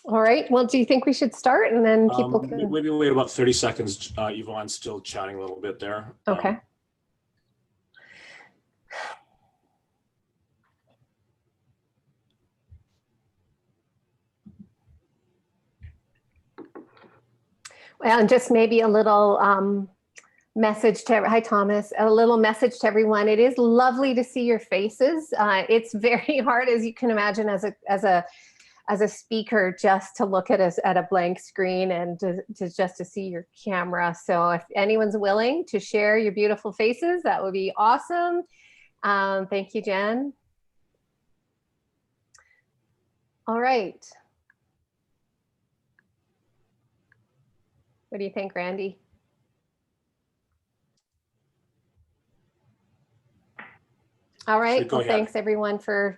All right. Well, do you think we should start and then people can? Maybe wait about 30 seconds. Yvonne's still chatting a little bit there. Okay. Well, and just maybe a little message to, hi Thomas, a little message to everyone. It is lovely to see your faces. It's very hard, as you can imagine, as a speaker, just to look at us at a blank screen and just to see your camera. So if anyone's willing to share your beautiful faces, that would be awesome. Thank you, Jen. All right. What do you think, Randy? All right. Well, thanks everyone for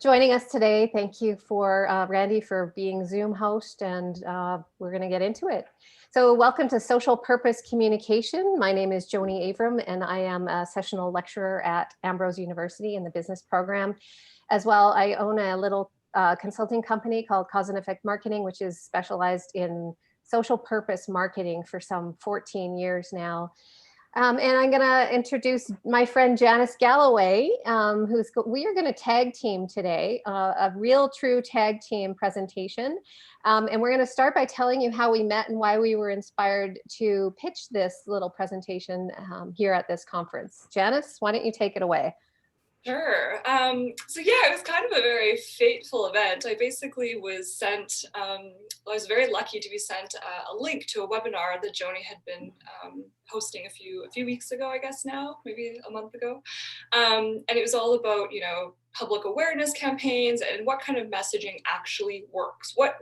joining us today. Thank you for Randy for being Zoom host, and we're going to get into it. So welcome to Social Purpose Communication. My name is Joni Avram, and I am a sessional lecturer at Ambrose University in the business program. As well, I own a little consulting company called Cause and Effect Marketing, which is specialized in social purpose marketing for some 14 years now. And I'm going to introduce my friend Janis Galloway, we are going to tag team today, a real true tag team presentation. And we're going to start by telling you how we met and why we were inspired to pitch this little presentation here at this conference. Janis, why don't you take it away? Sure. So yeah, it was kind of a very fateful event. I basically was sent, I was very lucky to be sent a link to a webinar that Joni had been hosting a few weeks ago, I guess now, maybe a month ago. And it was all about, public awareness campaigns and what kind of messaging actually works. What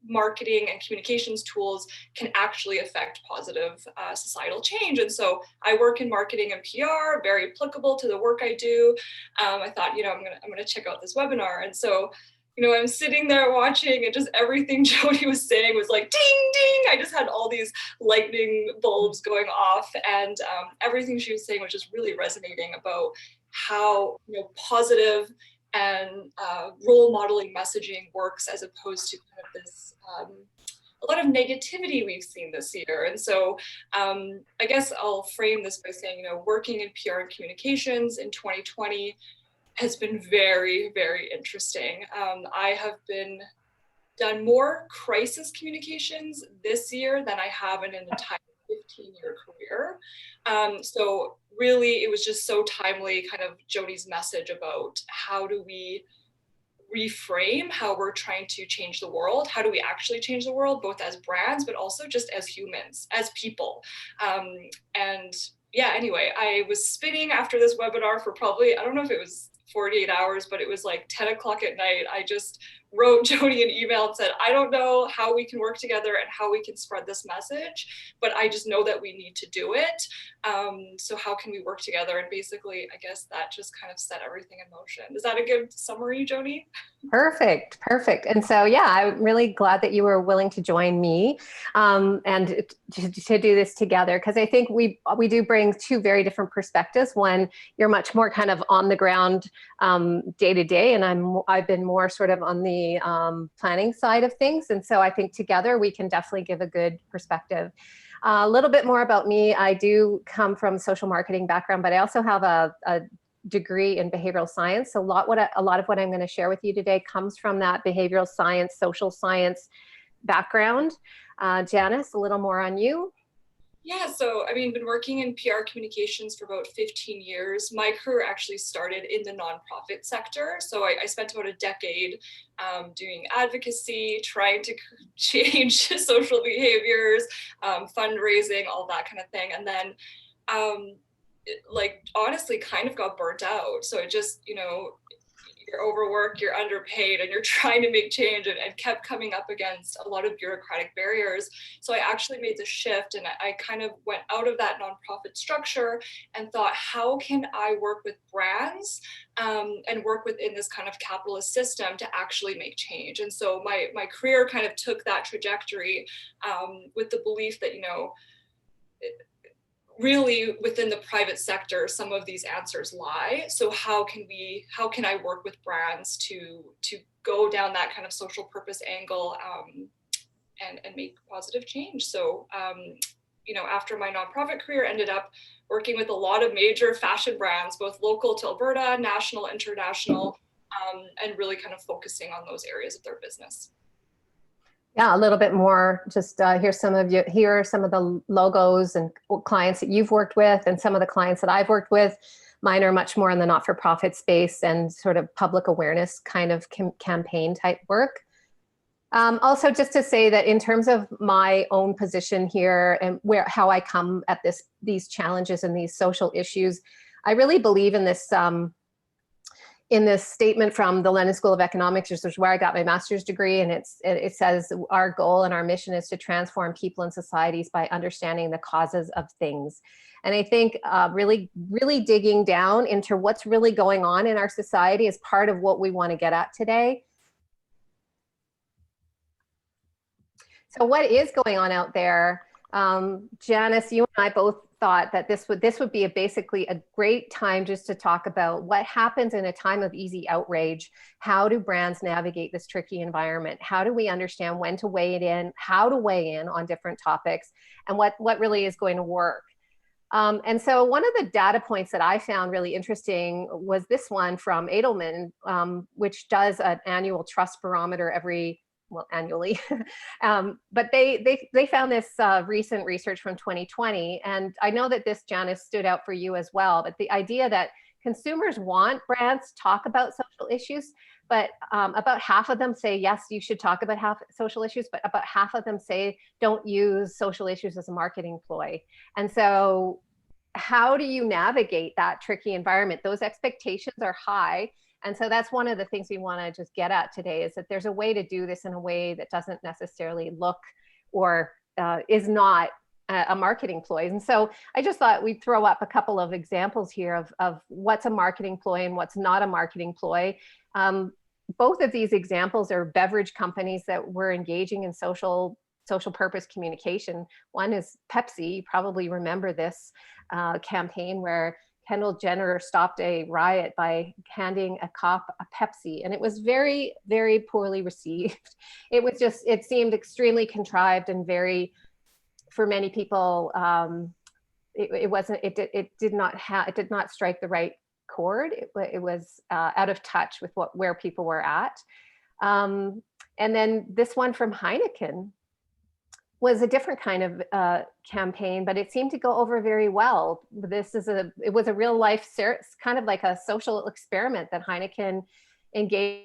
marketing and communications tools can actually affect positive societal change. And so I work in marketing and PR, very applicable to the work I do. I thought, I'm gonna check out this webinar. And so, I'm sitting there watching, and just everything Joni was saying was like, ding, ding. I just had all these lightning bulbs going off, and everything she was saying was just really resonating about how, positive and role modeling messaging works, as opposed to kind of this a lot of negativity we've seen this year. And so I guess I'll frame this by saying, working in PR and communications in 2020 has been very, very interesting. I have done more crisis communications this year than I have in an entire 15-year career. So really, it was just so timely, kind of Joni's message about how do we reframe how we're trying to change the world. How do we actually change the world, both as brands, but also just as humans, as people. And yeah, anyway, I was spinning after this webinar for probably, I don't know if it was 48 hours, but it was like 10 o'clock at night. I just wrote Joni an email and said, I don't know how we can work together and how we can spread this message, but I just know that we need to do it. So how can we work together? And basically, I guess that just kind of set everything in motion. Is that a good summary, Joni? Perfect. And so, yeah, I'm really glad that you were willing to join me and to do this together, because I think we do bring two very different perspectives. One, you're much more kind of on the ground day to day, and I've been more sort of on the planning side of things. And so I think together we can definitely give a good perspective. A little bit more about me. I do come from social marketing background, but I also have a degree in behavioral science. So a lot of what I'm going to share with you today comes from that behavioral science, social science background. Janis, a little more on you. Yeah, so been working in PR communications for about 15 years. My career actually started in the nonprofit sector. So I spent about a decade doing advocacy, trying to change social behaviors, fundraising, all that kind of thing. And then honestly kind of got burnt out. So it just, you're overworked, you're underpaid, and you're trying to make change, and kept coming up against a lot of bureaucratic barriers. So I actually made the shift, and I kind of went out of that nonprofit structure and thought, how can I work with brands and work within this kind of capitalist system to actually make change? And so my career kind of took that trajectory with the belief that, really within the private sector, some of these answers lie. So how can I work with brands to go down that kind of social purpose angle and make positive change? So, you know, after my nonprofit career, ended up working with a lot of major fashion brands, both local to Alberta, national, international, and really kind of focusing on those areas of their business. Yeah, a little bit more. Just here are some of the logos and clients that you've worked with, and some of the clients that I've worked with. Mine are much more in the not-for-profit space and sort of public awareness kind of campaign type work. Also, just to say that in terms of my own position here and how I come at these challenges and these social issues, I really believe in this statement from the London School of Economics, which is where I got my master's degree. And it says our goal and our mission is to transform people and societies by understanding the causes of things. And I think really digging down into what's really going on in our society is part of what we want to get at today. So what is going on out there? Janis, you and I both thought that this would be basically a great time just to talk about what happens in a time of easy outrage. How do brands navigate this tricky environment? How do we understand when to weigh it in, how to weigh in on different topics, and what really is going to work? And so one of the data points that I found really interesting was this one from Edelman, which does an annual trust barometer annually. But they found this recent research from 2020. And I know that this, Janis, stood out for you as well. But the idea that consumers want brands to talk about social issues, but about half of them say, yes, you should talk about social issues, but about half of them say, don't use social issues as a marketing ploy. And so how do you navigate that tricky environment? Those expectations are high. And so that's one of the things we want to just get at today, is that there's a way to do this in a way that doesn't necessarily look or is not a marketing ploy. And so I just thought we'd throw up a couple of examples here of what's a marketing ploy and what's not a marketing ploy. Both of these examples are beverage companies that were engaging in social purpose communication. One is Pepsi. You probably remember this campaign where Kendall Jenner stopped a riot by handing a cop a Pepsi, and it was very, very poorly received. It seemed extremely contrived and very, for many people, it did not strike the right chord. It was out of touch with where people were at. And then this one from Heineken was a different kind of campaign, but it seemed to go over very well. It was a real life, kind of like a social experiment that Heineken engaged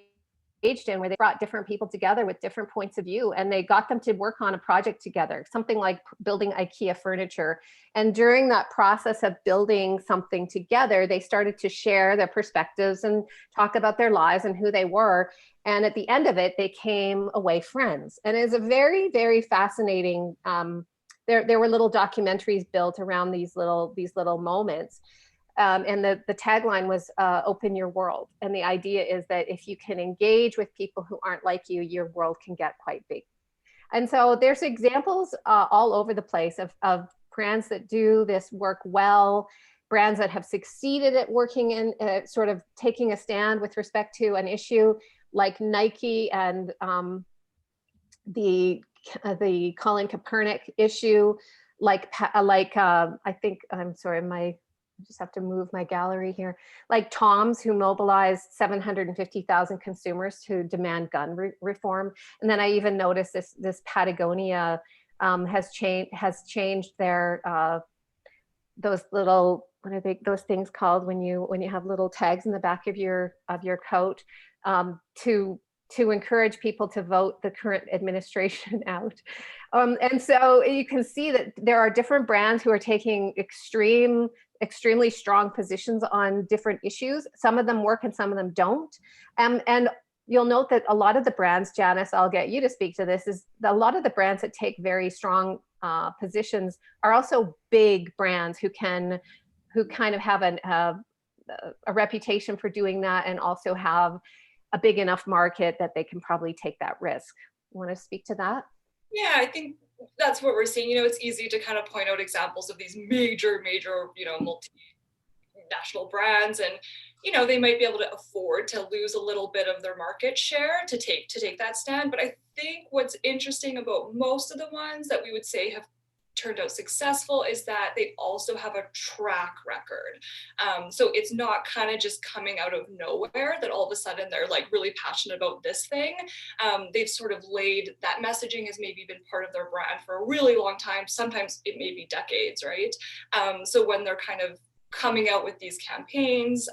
in, where they brought different people together with different points of view, and they got them to work on a project together, something like building IKEA furniture. And during that process of building something together, they started to share their perspectives and talk about their lives and who they were. And at the end of it, they came away friends. And it's a very, very fascinating, there were little documentaries built around these little moments. And the tagline was open your world. And the idea is that if you can engage with people who aren't like you, your world can get quite big. And so there's examples all over the place of brands that do this work well, brands that have succeeded at working in sort of taking a stand with respect to an issue, like Nike and the Colin Kaepernick issue, I think, I'm sorry, I just have to move my gallery here, like Tom's, who mobilized 750,000 consumers to demand gun reform. And then I even noticed this Patagonia has changed their those little, what are those things called when you have little tags in the back of your coat, to encourage people to vote the current administration out. And so you can see that there are different brands who are taking extremely strong positions on different issues. Some of them work and some of them don't. And you'll note that a lot of the brands, Janis, I'll get you to speak to this, is a lot of the brands that take very strong positions are also big brands who kind of have a reputation for doing that, and also have a big enough market that they can probably take that risk. You want to speak to that? Yeah, I think that's what we're seeing. You know, it's easy to kind of point out examples of these major, you know, multinational brands, and you know, they might be able to afford to lose a little bit of their market share to take that stand. But I think what's interesting about most of the ones that we would say have turned out successful is that they also have a track record. So it's not kind of just coming out of nowhere that all of a sudden they're like really passionate about this thing. They've sort of laid that messaging has maybe been part of their brand for a really long time. Sometimes it may be decades, right? So when they're kind of coming out with these campaigns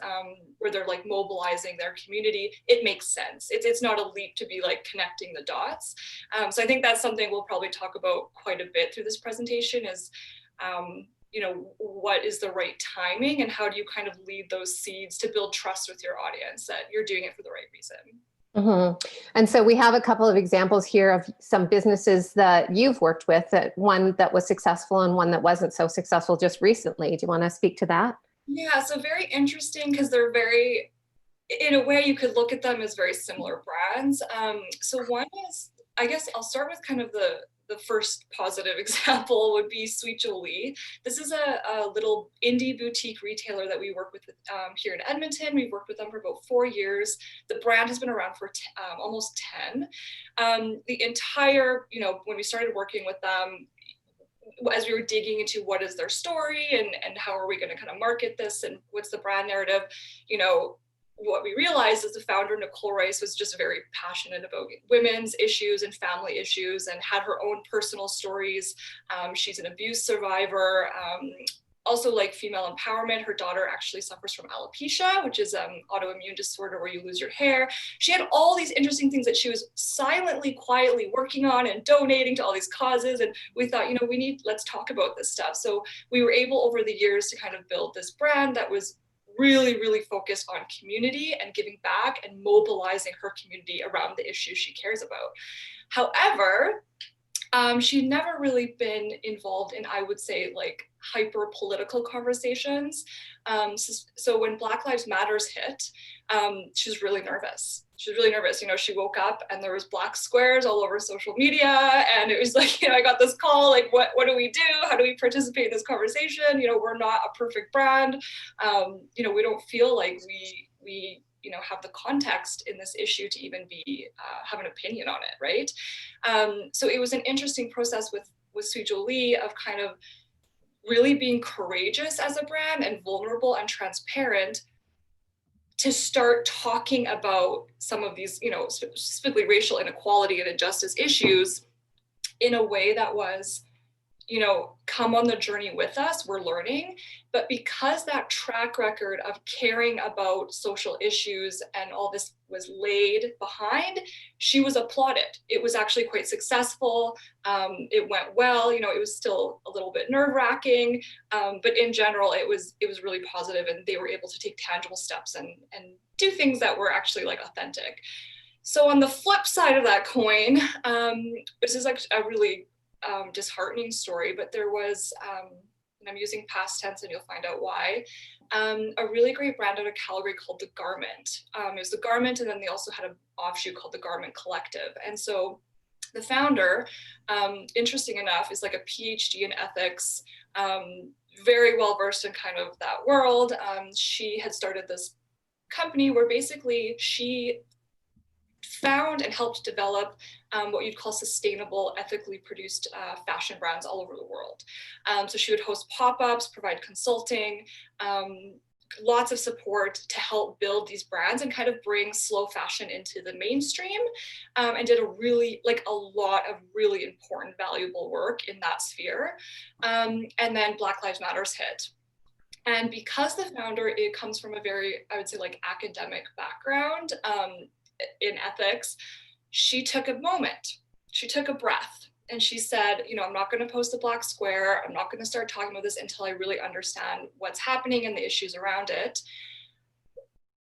where they're like mobilizing their community, it makes sense. It's not a leap to be like connecting the dots. So I think that's something we'll probably talk about quite a bit through this presentation is, you know, what is the right timing and how do you kind of lead those seeds to build trust with your audience that you're doing it for the right reason. And so we have a couple of examples here of some businesses that you've worked with, that one that was successful and one that wasn't so successful just recently. Do you want to speak to that? Yeah, so very interesting because they're very, in a way you could look at them as very similar brands. So one is, I guess I'll start with kind of the first positive example would be Sweet Joni. This is a little indie boutique retailer that we work with here in Edmonton. We've worked with them for about 4 years. The brand has been around for almost 10. The entire, you know, when we started working with them, as we were digging into what is their story and how are we going to kind of market this and what's the brand narrative, you know, what we realized is the founder, Nicole Rice, was just very passionate about women's issues and family issues and had her own personal stories. She's an abuse survivor. Also like female empowerment. Her daughter actually suffers from alopecia, which is an autoimmune disorder where you lose your hair. She had all these interesting things that she was silently, quietly working on and donating to all these causes. And we thought, you know, let's talk about this stuff. So we were able over the years to kind of build this brand that was really, really focused on community and giving back and mobilizing her community around the issues she cares about. However, she'd never really been involved in, I would say, like hyper political conversations. So when Black Lives Matters hit, she was really nervous. You know, she woke up and there was black squares all over social media. And it was like, you know, I got this call, like, what do we do? How do we participate in this conversation? You know, we're not a perfect brand. You know, we don't feel like we you know, have the context in this issue to even be, have an opinion on it, right? So it was an interesting process with Sweet Joni of kind of really being courageous as a brand and vulnerable and transparent to start talking about some of these, you know, specifically racial inequality and injustice issues in a way that was, you know, come on the journey with us, we're learning. But because that track record of caring about social issues and all this was laid behind, she was applauded. It was actually quite successful. It went well, you know, it was still a little bit nerve-wracking, but in general, it was really positive and they were able to take tangible steps and do things that were actually like authentic. So on the flip side of that coin, this is like a really disheartening story, but there was, and I'm using past tense and you'll find out why, a really great brand out of Calgary called The Garment. It was The Garment, and then they also had an offshoot called The Garment Collective. And so the founder, interesting enough, is like a PhD in ethics, very well versed in kind of that world. She had started this company where basically she found and helped develop what you'd call sustainable, ethically produced fashion brands all over the world. So she would host pop-ups, provide consulting, lots of support to help build these brands and kind of bring slow fashion into the mainstream, and did a lot of really important, valuable work in that sphere. And then Black Lives Matters hit. And because the founder, it comes from a very, I would say, like academic background, in ethics, she took a moment, she took a breath, and she said, you know, I'm not going to post a black square. I'm not going to start talking about this until I really understand what's happening and the issues around it.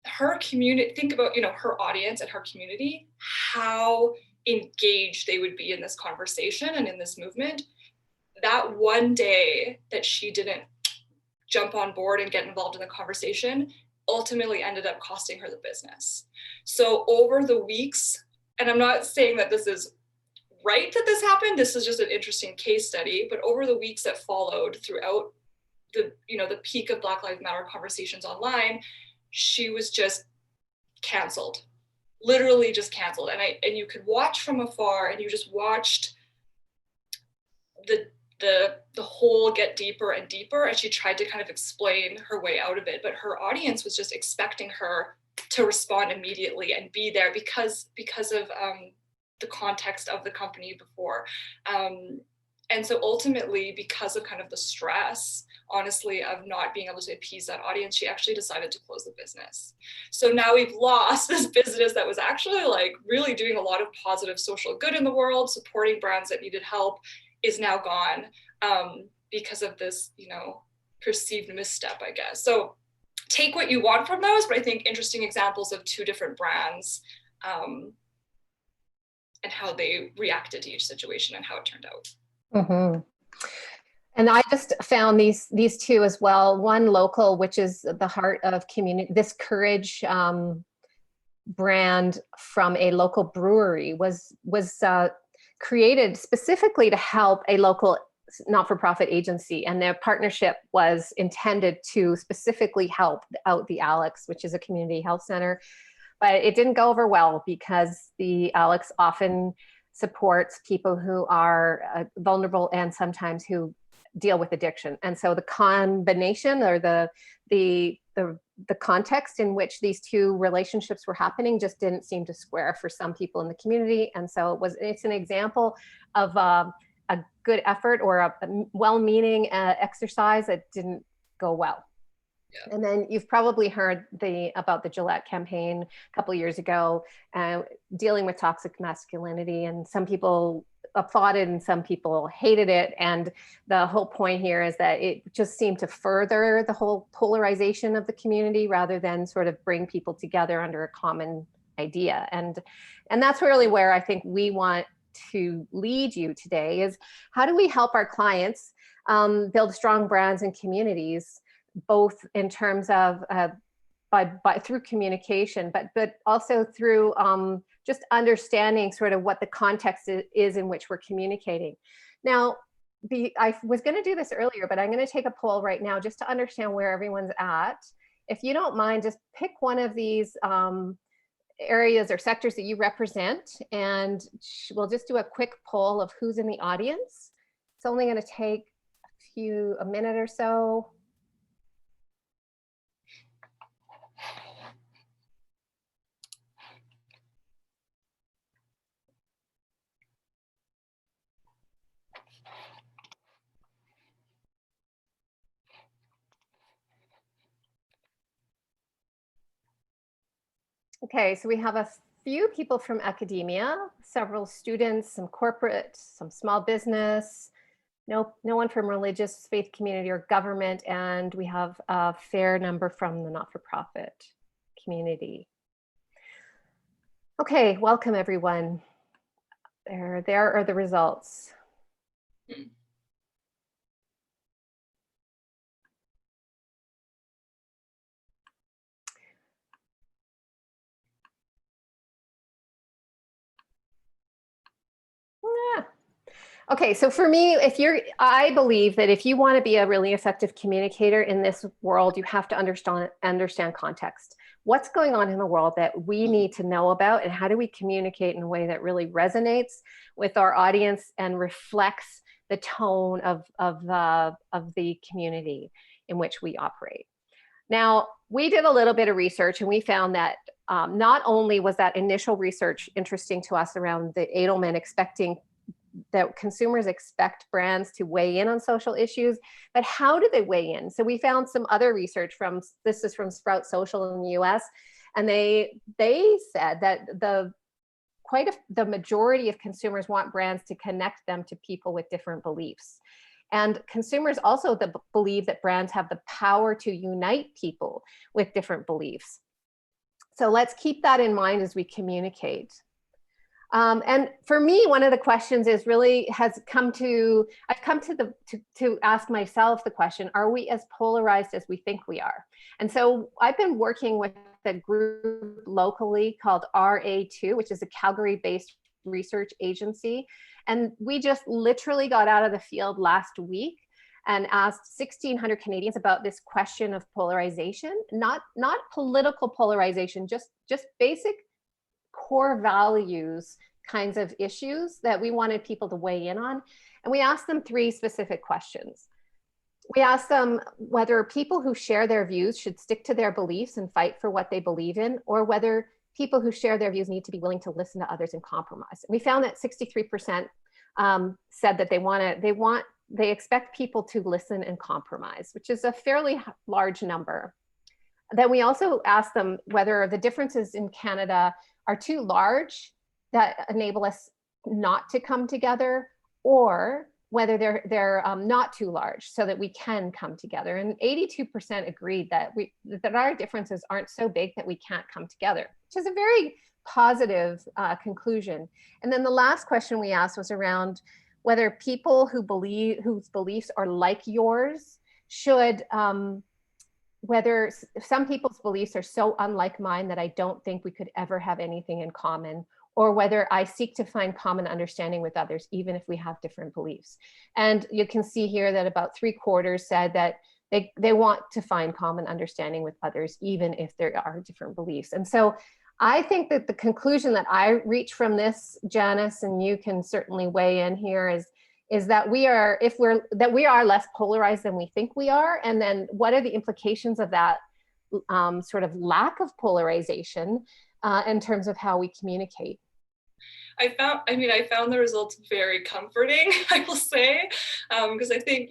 Her community, think about, you know, her audience and her community, how engaged they would be in this conversation and in this movement. That one day that she didn't jump on board and get involved in the conversation ultimately ended up costing her the business. So over the weeks, and I'm not saying that this is right that this happened. This is just an interesting case study. But over the weeks that followed throughout the peak of Black Lives Matter conversations online, she was just canceled, literally just canceled. And you could watch from afar, and you just watched the hole get deeper and deeper as she tried to kind of explain her way out of it. But her audience was just expecting her to respond immediately and be there because of the context of the company before. And so ultimately, because of kind of the stress, honestly, of not being able to appease that audience, she actually decided to close the business. So now we've lost this business that was actually like really doing a lot of positive social good in the world, supporting brands that needed help, is now gone because of this, perceived misstep, I guess. So take what you want from those, but I think interesting examples of two different brands and how they reacted to each situation and how it turned out. Mm-hmm. And I just found these two as well. One local, which is the heart of community. This Courage brand from a local brewery was created specifically to help a local not-for-profit agency, and their partnership was intended to specifically help out the Alex, which is a community health center. But it didn't go over well because the Alex often supports people who are vulnerable and sometimes who deal with addiction. And so the combination, or the context in which these two relationships were happening just didn't seem to square for some people in the community. And so it's an example of a good effort or a well-meaning exercise that didn't go well. Yeah. And then you've probably heard about the Gillette campaign a couple of years ago, dealing with toxic masculinity, and some people applauded and some people hated it. And the whole point here is that it just seemed to further the whole polarization of the community rather than sort of bring people together under a common idea. And that's really where I think we want to lead you today, is how do we help our clients build strong brands and communities, both in terms of by through communication, but also through just understanding sort of what the context is in which we're communicating. Now, I was going to do this earlier, but I'm going to take a poll right now just to understand where everyone's at. If you don't mind, just pick one of these areas or sectors that you represent, and we'll just do a quick poll of who's in the audience. It's only going to take a minute or so. Okay, so we have a few people from academia, several students, some corporate, some small business, no one from religious, faith community, or government, and we have a fair number from the not-for-profit community. Okay, welcome everyone. There are the results. Yeah. Okay, so for me, I believe that if you want to be a really effective communicator in this world, you have to understand context. What's going on in the world that we need to know about, and how do we communicate in a way that really resonates with our audience and reflects the tone of the community in which we operate. Now, we did a little bit of research, and we found that not only was that initial research interesting to us around the Edelman expecting that consumers expect brands to weigh in on social issues, but how do they weigh in? So we found some other research this is from Sprout Social in the US, and they said that the majority of consumers want brands to connect them to people with different beliefs. And consumers also believe that brands have the power to unite people with different beliefs. So let's keep that in mind as we communicate. And for me, one of the questions is really I've come to ask myself the question, are we as polarized as we think we are? And so I've been working with a group locally called RA2, which is a Calgary-based research agency. And we just literally got out of the field last week and asked 1,600 Canadians about this question of polarization, not political polarization, just basic core values kinds of issues that we wanted people to weigh in on. And we asked them 3 specific questions. We asked them whether people who share their views should stick to their beliefs and fight for what they believe in, or whether people who share their views need to be willing to listen to others and compromise. And we found that 63% said that they expect people to listen and compromise, which is a fairly large number. Then we also asked them whether the differences in Canada are too large that enable us not to come together, or whether they're not too large so that we can come together. And 82% agreed that our differences aren't so big that we can't come together, which is a very positive conclusion. And then the last question we asked was around whether people whose beliefs are like yours should, whether some people's beliefs are so unlike mine that I don't think we could ever have anything in common, or whether I seek to find common understanding with others, even if we have different beliefs. And you can see here that about 3/4 said that they want to find common understanding with others, even if there are different beliefs. And so I think that the conclusion that I reach from this, Janis, and you can certainly weigh in here, is that we are less polarized than we think we are. And then what are the implications of that sort of lack of polarization in terms of how we communicate? I found the results very comforting, I will say, because I think,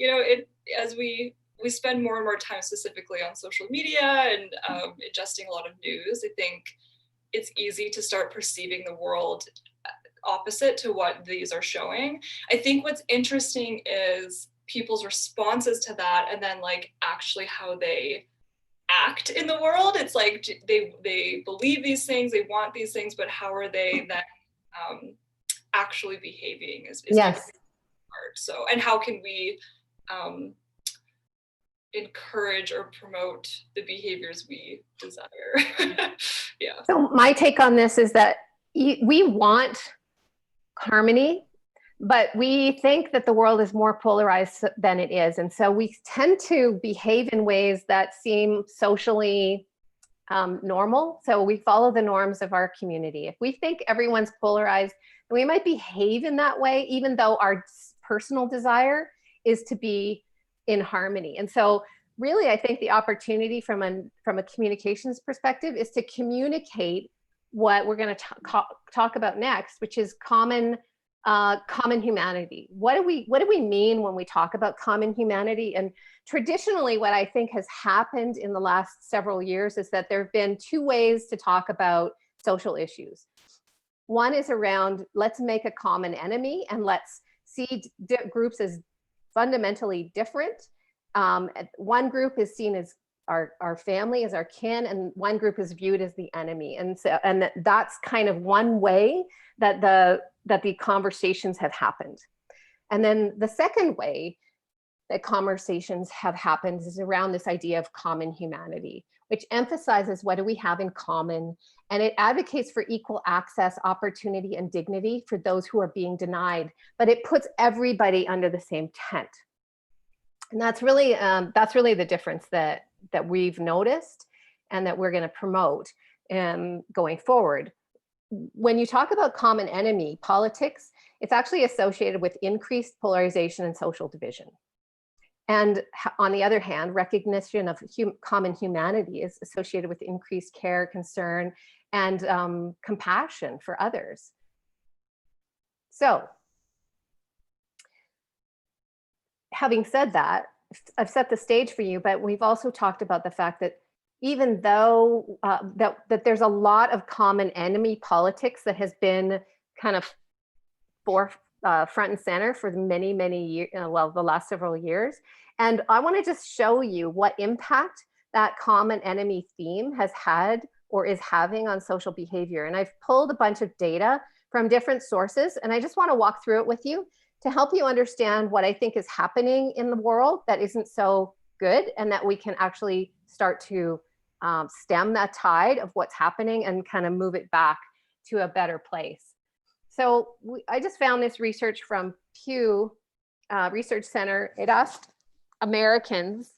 as we spend more and more time specifically on social media and ingesting a lot of news, I think it's easy to start perceiving the world opposite to what these are showing. I think what's interesting is people's responses to that, and then like actually how they act in the world. It's like they believe these things, they want these things, but how are they then actually behaving is yes. hard. So, and how can we encourage or promote the behaviors we desire? Yeah. So my take on this is that we want harmony, but we think that the world is more polarized than it is. And so we tend to behave in ways that seem socially normal. So we follow the norms of our community. If we think everyone's polarized, we might behave in that way, even though our personal desire is to be in harmony. And so really, I think the opportunity from a communications perspective is to communicate what we're going to talk about next, which is common humanity. What do we mean when we talk about common humanity? And traditionally, what I think has happened in the last several years is that there have been 2 ways to talk about social issues. One is around, let's make a common enemy and let's see groups as fundamentally different. One group is seen as our family, as our kin, and one group is viewed as the enemy. And so, and that's kind of one way that the conversations have happened. And then the second way that conversations have happened is around this idea of common humanity, which emphasizes what do we have in common, and it advocates for equal access, opportunity, and dignity for those who are being denied, but it puts everybody under the same tent. And that's really the difference that we've noticed and that we're going to promote going forward. When you talk about common enemy politics, it's actually associated with increased polarization and social division. And on the other hand, recognition of common humanity is associated with increased care, concern, and compassion for others. So, having said that, I've set the stage for you, but we've also talked about the fact that even though that there's a lot of common enemy politics that has been kind of front and center for many years, well, the last several years. And I want to just show you what impact that common enemy theme has had or is having on social behavior. And I've pulled a bunch of data from different sources, and I just want to walk through it with you to help you understand what I think is happening in the world that isn't so good, and that we can actually start to stem that tide of what's happening and kind of move it back to a better place. So I just found this research from Pew Research Center. It asked Americans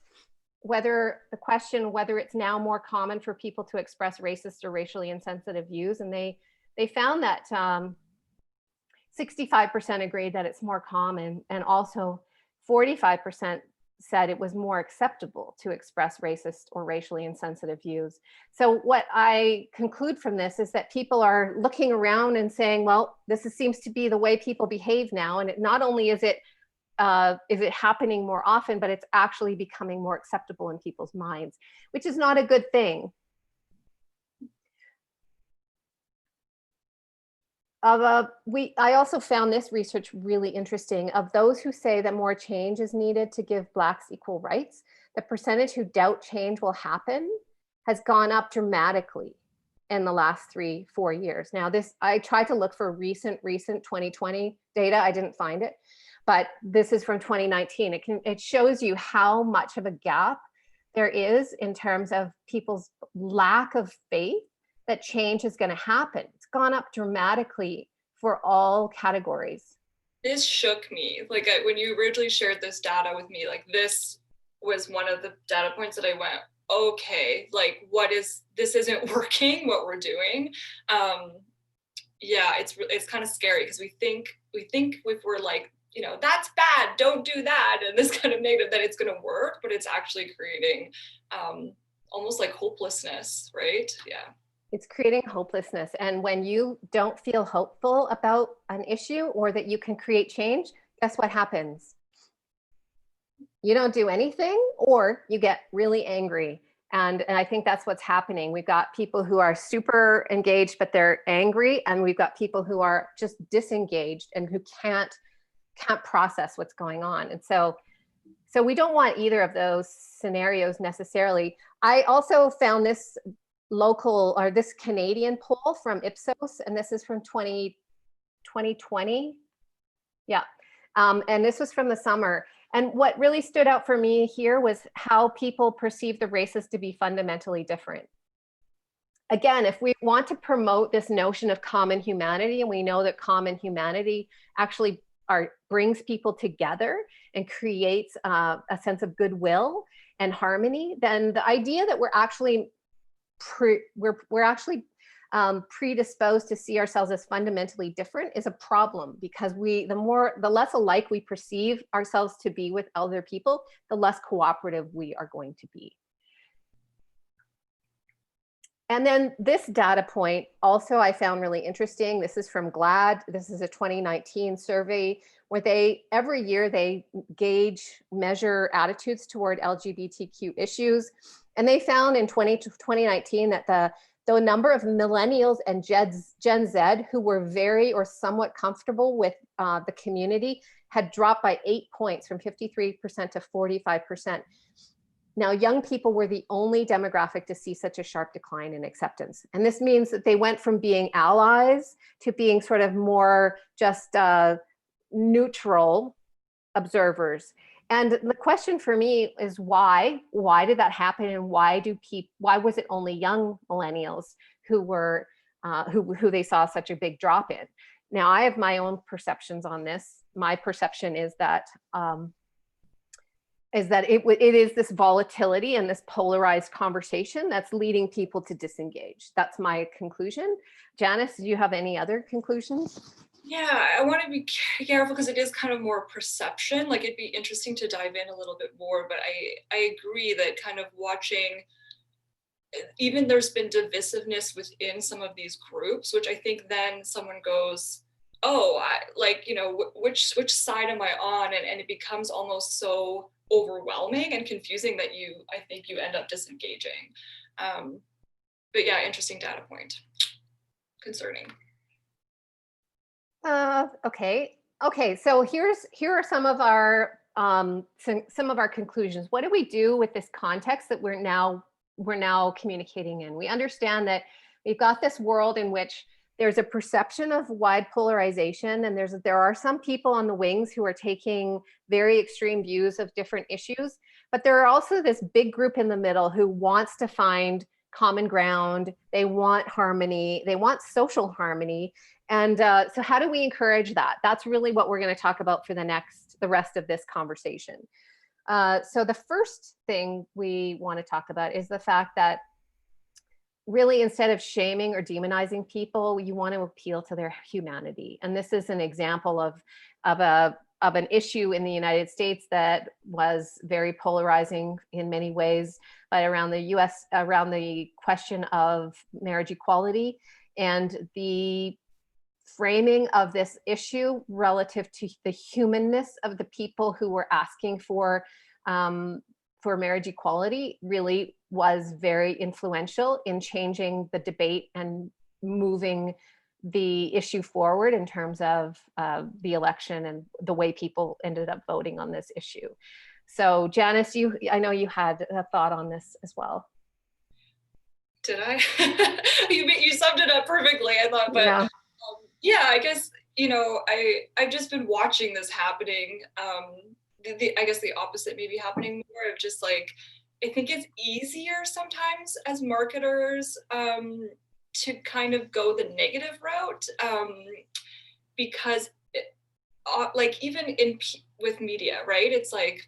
whether it's now more common for people to express racist or racially insensitive views. And they found that 65% agreed that it's more common, and also 45% said it was more acceptable to express racist or racially insensitive views. So what I conclude from this is that people are looking around and saying, well, seems to be the way people behave now. And not only is it happening more often, but it's actually becoming more acceptable in people's minds, which is not a good thing. I also found this research really interesting. Of those who say that more change is needed to give Blacks equal rights, the percentage who doubt change will happen has gone up dramatically in the last 3-4 years. Now I tried to look for recent 2020 data. I didn't find it, but this is from 2019. It shows you how much of a gap there is in terms of people's lack of faith that change is going to happen. It's gone up dramatically for all categories. This shook me. Like when you originally shared this data with me, like this was one of the data points that I went, okay, like this isn't working, what we're doing. Yeah, it's kind of scary because we think if we're like, that's bad, don't do that, and this kind of negative, that it's going to work, but it's actually creating almost like hopelessness, right? Yeah. It's creating hopelessness. And when you don't feel hopeful about an issue or that you can create change, guess what happens? You don't do anything, or you get really angry. And I think that's what's happening. We've got people who are super engaged, but they're angry. And we've got people who are just disengaged and who can't process what's going on. And so we don't want either of those scenarios necessarily. I also found this this Canadian poll from Ipsos, and this is from 2020. Yeah. And this was from the summer. And what really stood out for me here was how people perceive the races to be fundamentally different. Again, if we want to promote this notion of common humanity, and we know that common humanity actually brings people together and creates a sense of goodwill and harmony, then the idea that we're actually predisposed to see ourselves as fundamentally different is a problem, because the less alike we perceive ourselves to be with other people, the less cooperative we are going to be. And then this data point also I found really interesting. This is from GLAAD. This is a 2019 survey where every year they measure attitudes toward LGBTQ issues. And they found in 2019 that the number of millennials and Gen Z who were very or somewhat comfortable with the community had dropped by 8 points, from 53% to 45%. Now, young people were the only demographic to see such a sharp decline in acceptance. And this means that they went from being allies to being sort of more just neutral observers. And the question for me is why? Why did that happen? And why was it only young millennials who were who they saw such a big drop in? Now, I have my own perceptions on this. My perception is that it is this volatility and this polarized conversation that's leading people to disengage. That's my conclusion. Janis, do you have any other conclusions? Yeah, I want to be careful because it is kind of more perception. Like, it'd be interesting to dive in a little bit more, but I agree that kind of watching, even there's been divisiveness within some of these groups, which I think then someone goes, oh, which side am I on? And it becomes almost so overwhelming and confusing that I think you end up disengaging. But yeah, interesting data point. Concerning. Okay. So here are some of our conclusions. What do we do with this context that we're now communicating in? We understand that we've got this world in which there's a perception of wide polarization, and there are some people on the wings who are taking very extreme views of different issues, but there are also this big group in the middle who wants to find common ground. They want harmony, they want social harmony, And so how do we encourage that? That's really what we're going to talk about for the rest of this conversation. So the first thing we want to talk about is the fact that really, instead of shaming or demonizing people, you want to appeal to their humanity. And this is an example of an issue in the United States that was very polarizing in many ways, but around the question of marriage equality and the framing of this issue relative to the humanness of the people who were asking for marriage equality really was very influential in changing the debate and moving the issue forward in terms of the election and the way people ended up voting on this issue. So Janis, I know you had a thought on this as well. Did I? You summed it up perfectly, I thought, but yeah. I guess, I've just been watching this happening. I guess the opposite may be happening more of just like, I think it's easier sometimes as marketers to kind of go the negative route because like even with media, right? It's like,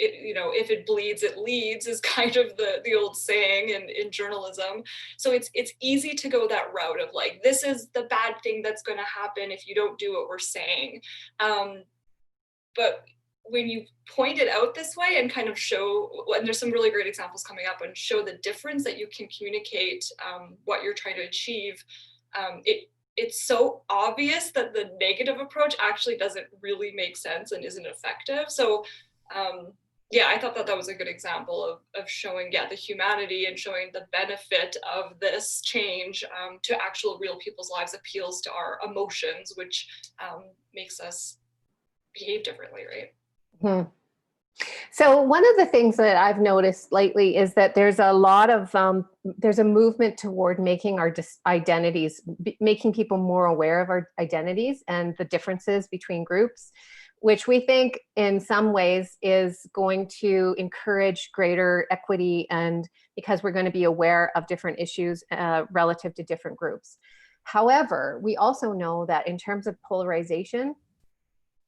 if it bleeds, it leads is kind of the old saying in journalism. So it's easy to go that route of like, this is the bad thing that's going to happen if you don't do what we're saying. But when you point it out this way and kind of show, and there's some really great examples coming up, and show the difference that you can communicate what you're trying to achieve, it's so obvious that the negative approach actually doesn't really make sense and isn't effective. So I thought that was a good example of showing the humanity and showing the benefit of this change to actual real people's lives, appeals to our emotions, which makes us behave differently, right? Hmm. So one of the things that I've noticed lately is that there's a lot of there's a movement toward making our identities, making people more aware of our identities and the differences between groups, which we think in some ways is going to encourage greater equity, and because we're going to be aware of different issues relative to different groups. However, we also know that in terms of polarization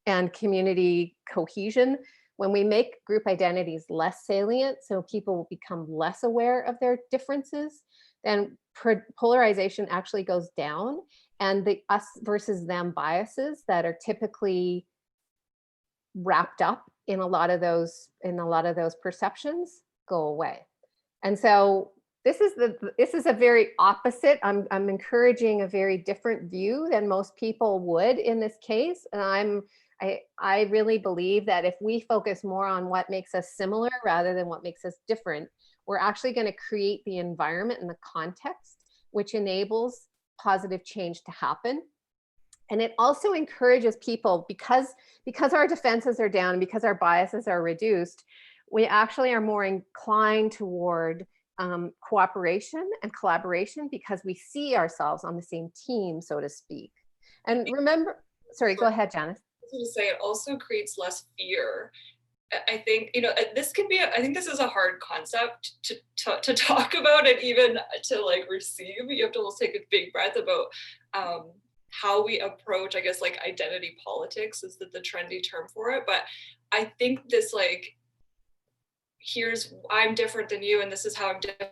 and community cohesion, when we make group identities less salient, so people will become less aware of their differences, then polarization actually goes down, and the us versus them biases that are typically wrapped up in a lot of those perceptions go away. And so this is a very opposite. I'm encouraging a very different view than most people would in this case, and I really believe that if we focus more on what makes us similar rather than what makes us different, we're actually going to create the environment and the context which enables positive change to happen. And it also encourages people, because our defenses are down and because our biases are reduced, we actually are more inclined toward cooperation and collaboration because we see ourselves on the same team, so to speak. And remember, sorry, go ahead, Janis. I was going to say, it also creates less fear. I think, this can be, I think this is a hard concept to talk about and even to like receive. You have to almost take a big breath about how we approach, I guess, like identity politics is the trendy term for it. But I think this like, I'm different than you, and this is how I'm different,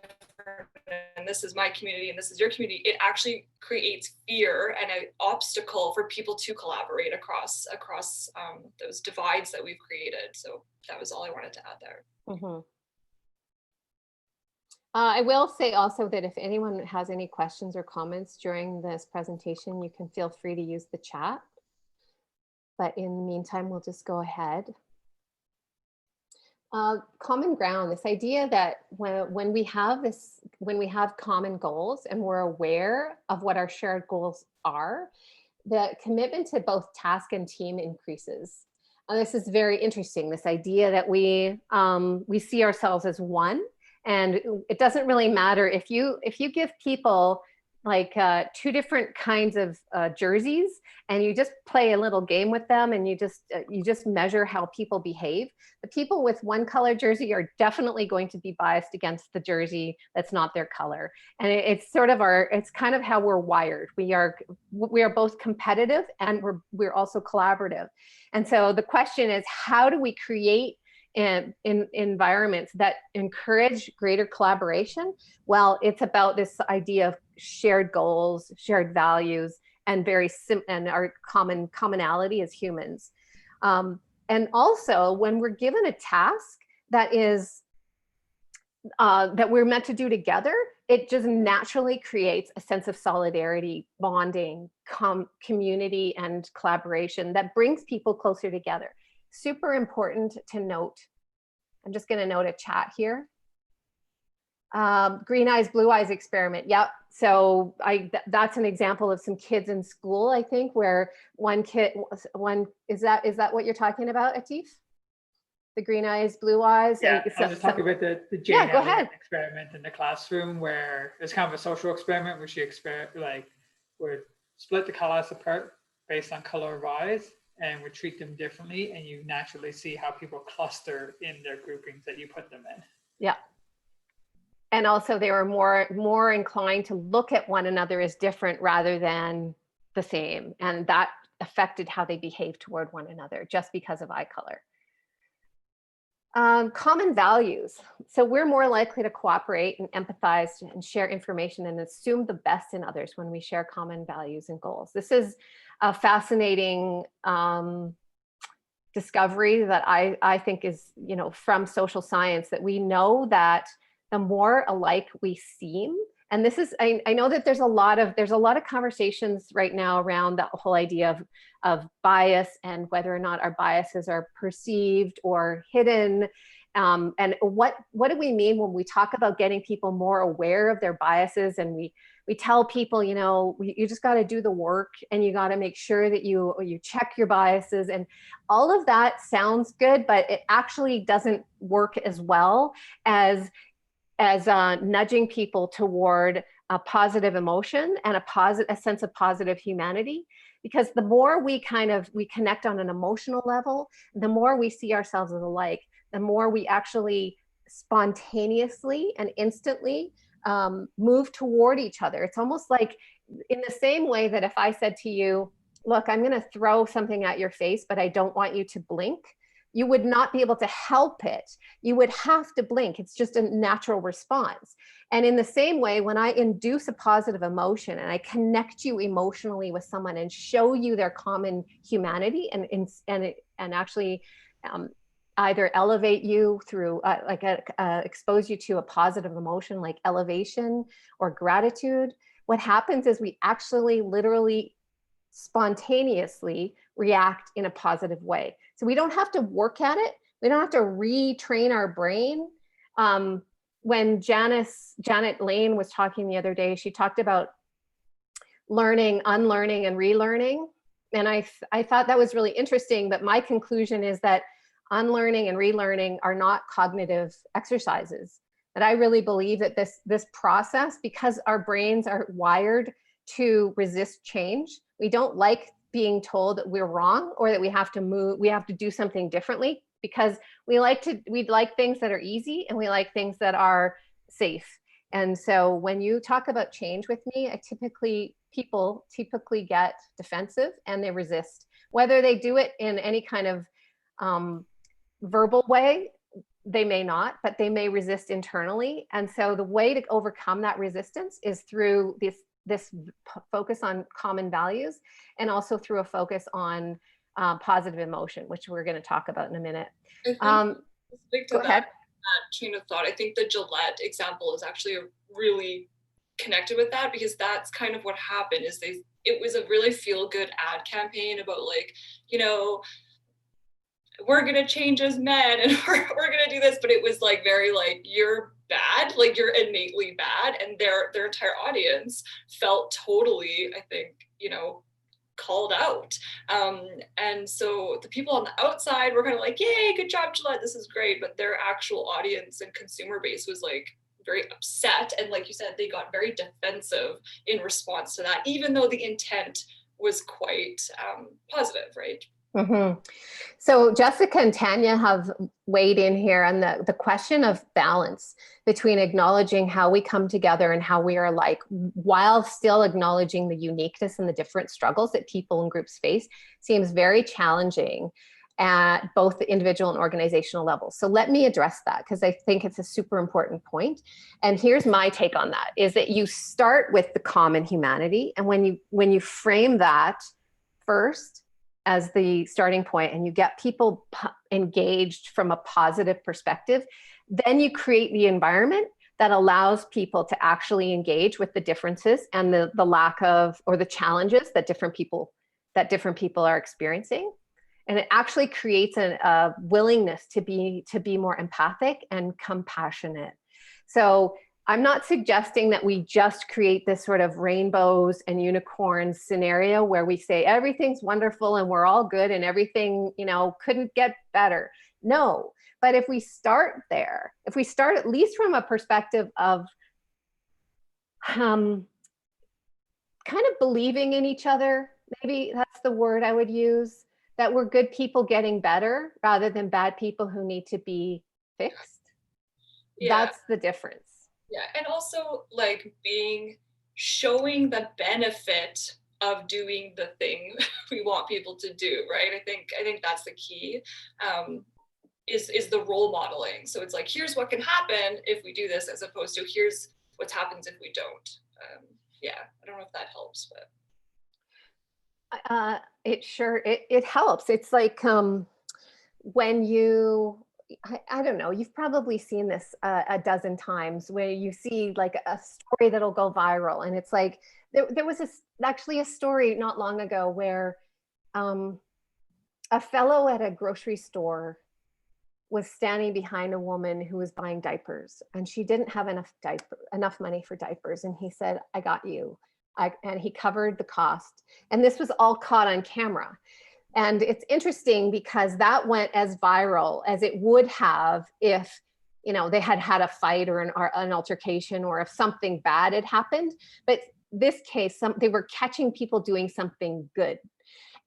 and this is my community, and this is your community. It actually creates fear and an obstacle for people to collaborate across those divides that we've created. So that was all I wanted to add there. Mm-hmm. I will say also that if anyone has any questions or comments during this presentation, you can feel free to use the chat. But in the meantime, we'll just go ahead. Common ground, this idea that when we have common goals and we're aware of what our shared goals are, the commitment to both task and team increases. This is very interesting, this idea that we see ourselves as one, and it doesn't really matter if you give people two different kinds of jerseys, and you just play a little game with them, and you just measure how people behave. The people with one color jersey are definitely going to be biased against the jersey that's not their color. And it's sort of it's kind of how we're wired. We are both competitive, and we're also collaborative. And so the question is, how do we create in environments that encourage greater collaboration? Well, it's about this idea of shared goals, shared values, and and our commonality as humans. And also, when we're given a task that is that we're meant to do together, it just naturally creates a sense of solidarity, bonding, community, and collaboration that brings people closer together. Super important to note. I'm just going to note a chat here. Green eyes, blue eyes experiment. Yep. So that's an example of some kids in school, I think, where is that what you're talking about, Atif? The green eyes, blue eyes? Yeah, I was just talking about the Jane go ahead. experiment in the classroom, where it's kind of a social experiment where she would split the class apart based on color of eyes, and would treat them differently, and you naturally see how people cluster in their groupings that you put them in. Yeah. And also they were more inclined to look at one another as different rather than the same. And that affected how they behaved toward one another just because of eye color. Common values. So we're more likely to cooperate and empathize and share information and assume the best in others when we share common values and goals. This is a fascinating discovery that I think is, from social science, that we know that the more alike we seem, and this is, I know that there's a lot of conversations right now around the whole idea of bias and whether or not our biases are perceived or hidden. And what do we mean when we talk about getting people more aware of their biases? And we tell people, you just got to do the work, and you got to make sure that you check your biases, and all of that sounds good, but it actually doesn't work as well as nudging people toward a positive emotion and a sense of positive humanity. Because the more we connect on an emotional level, the more we see ourselves as alike, the more we actually spontaneously and instantly move toward each other. It's almost like, in the same way that if I said to you, look, I'm going to throw something at your face, but I don't want you to blink, you would not be able to help it. You would have to blink. It's just a natural response. And in the same way, when I induce a positive emotion and I connect you emotionally with someone and show you their common humanity and actually either elevate you through expose you to a positive emotion like elevation or gratitude, what happens is we actually literally spontaneously react in a positive way. So we don't have to work at it. We don't have to retrain our brain. When Janet Lane was talking the other day, she talked about learning, unlearning, and relearning. And I thought that was really interesting, but my conclusion is that unlearning and relearning are not cognitive exercises. That I really believe that this process, because our brains are wired to resist change, we don't like being told that we're wrong or that we have to do something differently, because we like things that are easy and we like things that are safe. And so when you talk about change with me, people typically get defensive and they resist, whether they do it in any kind of verbal way. They may not, but they may resist internally. And so the way to overcome that resistance is through this focus on common values, and also through a focus on positive emotion, which we're going to talk about in a minute. Go ahead. Chain of thought, I think the Gillette example is actually really connected with that, because that's kind of what happened. It was a really feel-good ad campaign about, like, we're gonna change as men and we're gonna do this, but it was like very like, you're bad, like you're innately bad, and their entire audience felt totally, I think, called out. And so the people on the outside were kind of like, yay, good job, Gillette, this is great, but their actual audience and consumer base was like very upset. And like you said, they got very defensive in response to that, even though the intent was quite positive, right? Mm-hmm. So Jessica and Tanya have weighed in here on the question of balance between acknowledging how we come together and how we are alike, while still acknowledging the uniqueness and the different struggles that people and groups face, seems very challenging at both the individual and organizational levels. So let me address that, because I think it's a super important point. And here's my take on that, is that you start with the common humanity. And when you frame that first as the starting point, and you get people engaged from a positive perspective, then you create the environment that allows people to actually engage with the differences and the lack of, or the challenges that different people are experiencing. And it actually creates a willingness to be more empathic and compassionate. So I'm not suggesting that we just create this sort of rainbows and unicorns scenario where we say everything's wonderful and we're all good and everything, couldn't get better. No, but if we start there, if we start at least from a perspective of kind of believing in each other, maybe that's the word I would use, that we're good people getting better rather than bad people who need to be fixed. Yeah. That's the difference. Yeah, and also like showing the benefit of doing the thing we want people to do, right? I think that's the key, is the role modeling. So it's like, here's what can happen if we do this, as opposed to here's what happens if we don't. Yeah, I don't know if that helps, but. It helps. It's like when you, I don't know, you've probably seen this a dozen times, where you see like a story that'll go viral, and it's like there was actually a story not long ago where a fellow at a grocery store was standing behind a woman who was buying diapers, and she didn't have enough money for diapers, and he said, "I got you." And he covered the cost. And this was all caught on camera. And it's interesting because that went as viral as it would have if, they had had a fight or an altercation, or if something bad had happened. But this case, they were catching people doing something good.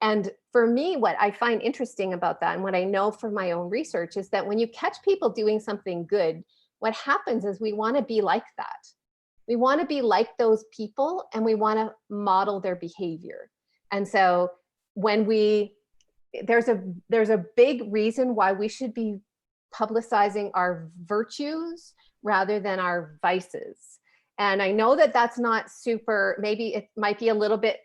And for me, what I find interesting about that, and what I know from my own research, is that when you catch people doing something good, what happens is we want to be like that. We want to be like those people, and we want to model their behavior. And so when there's a big reason why we should be publicizing our virtues rather than our vices. And I know that that's not super, maybe it might be a little bit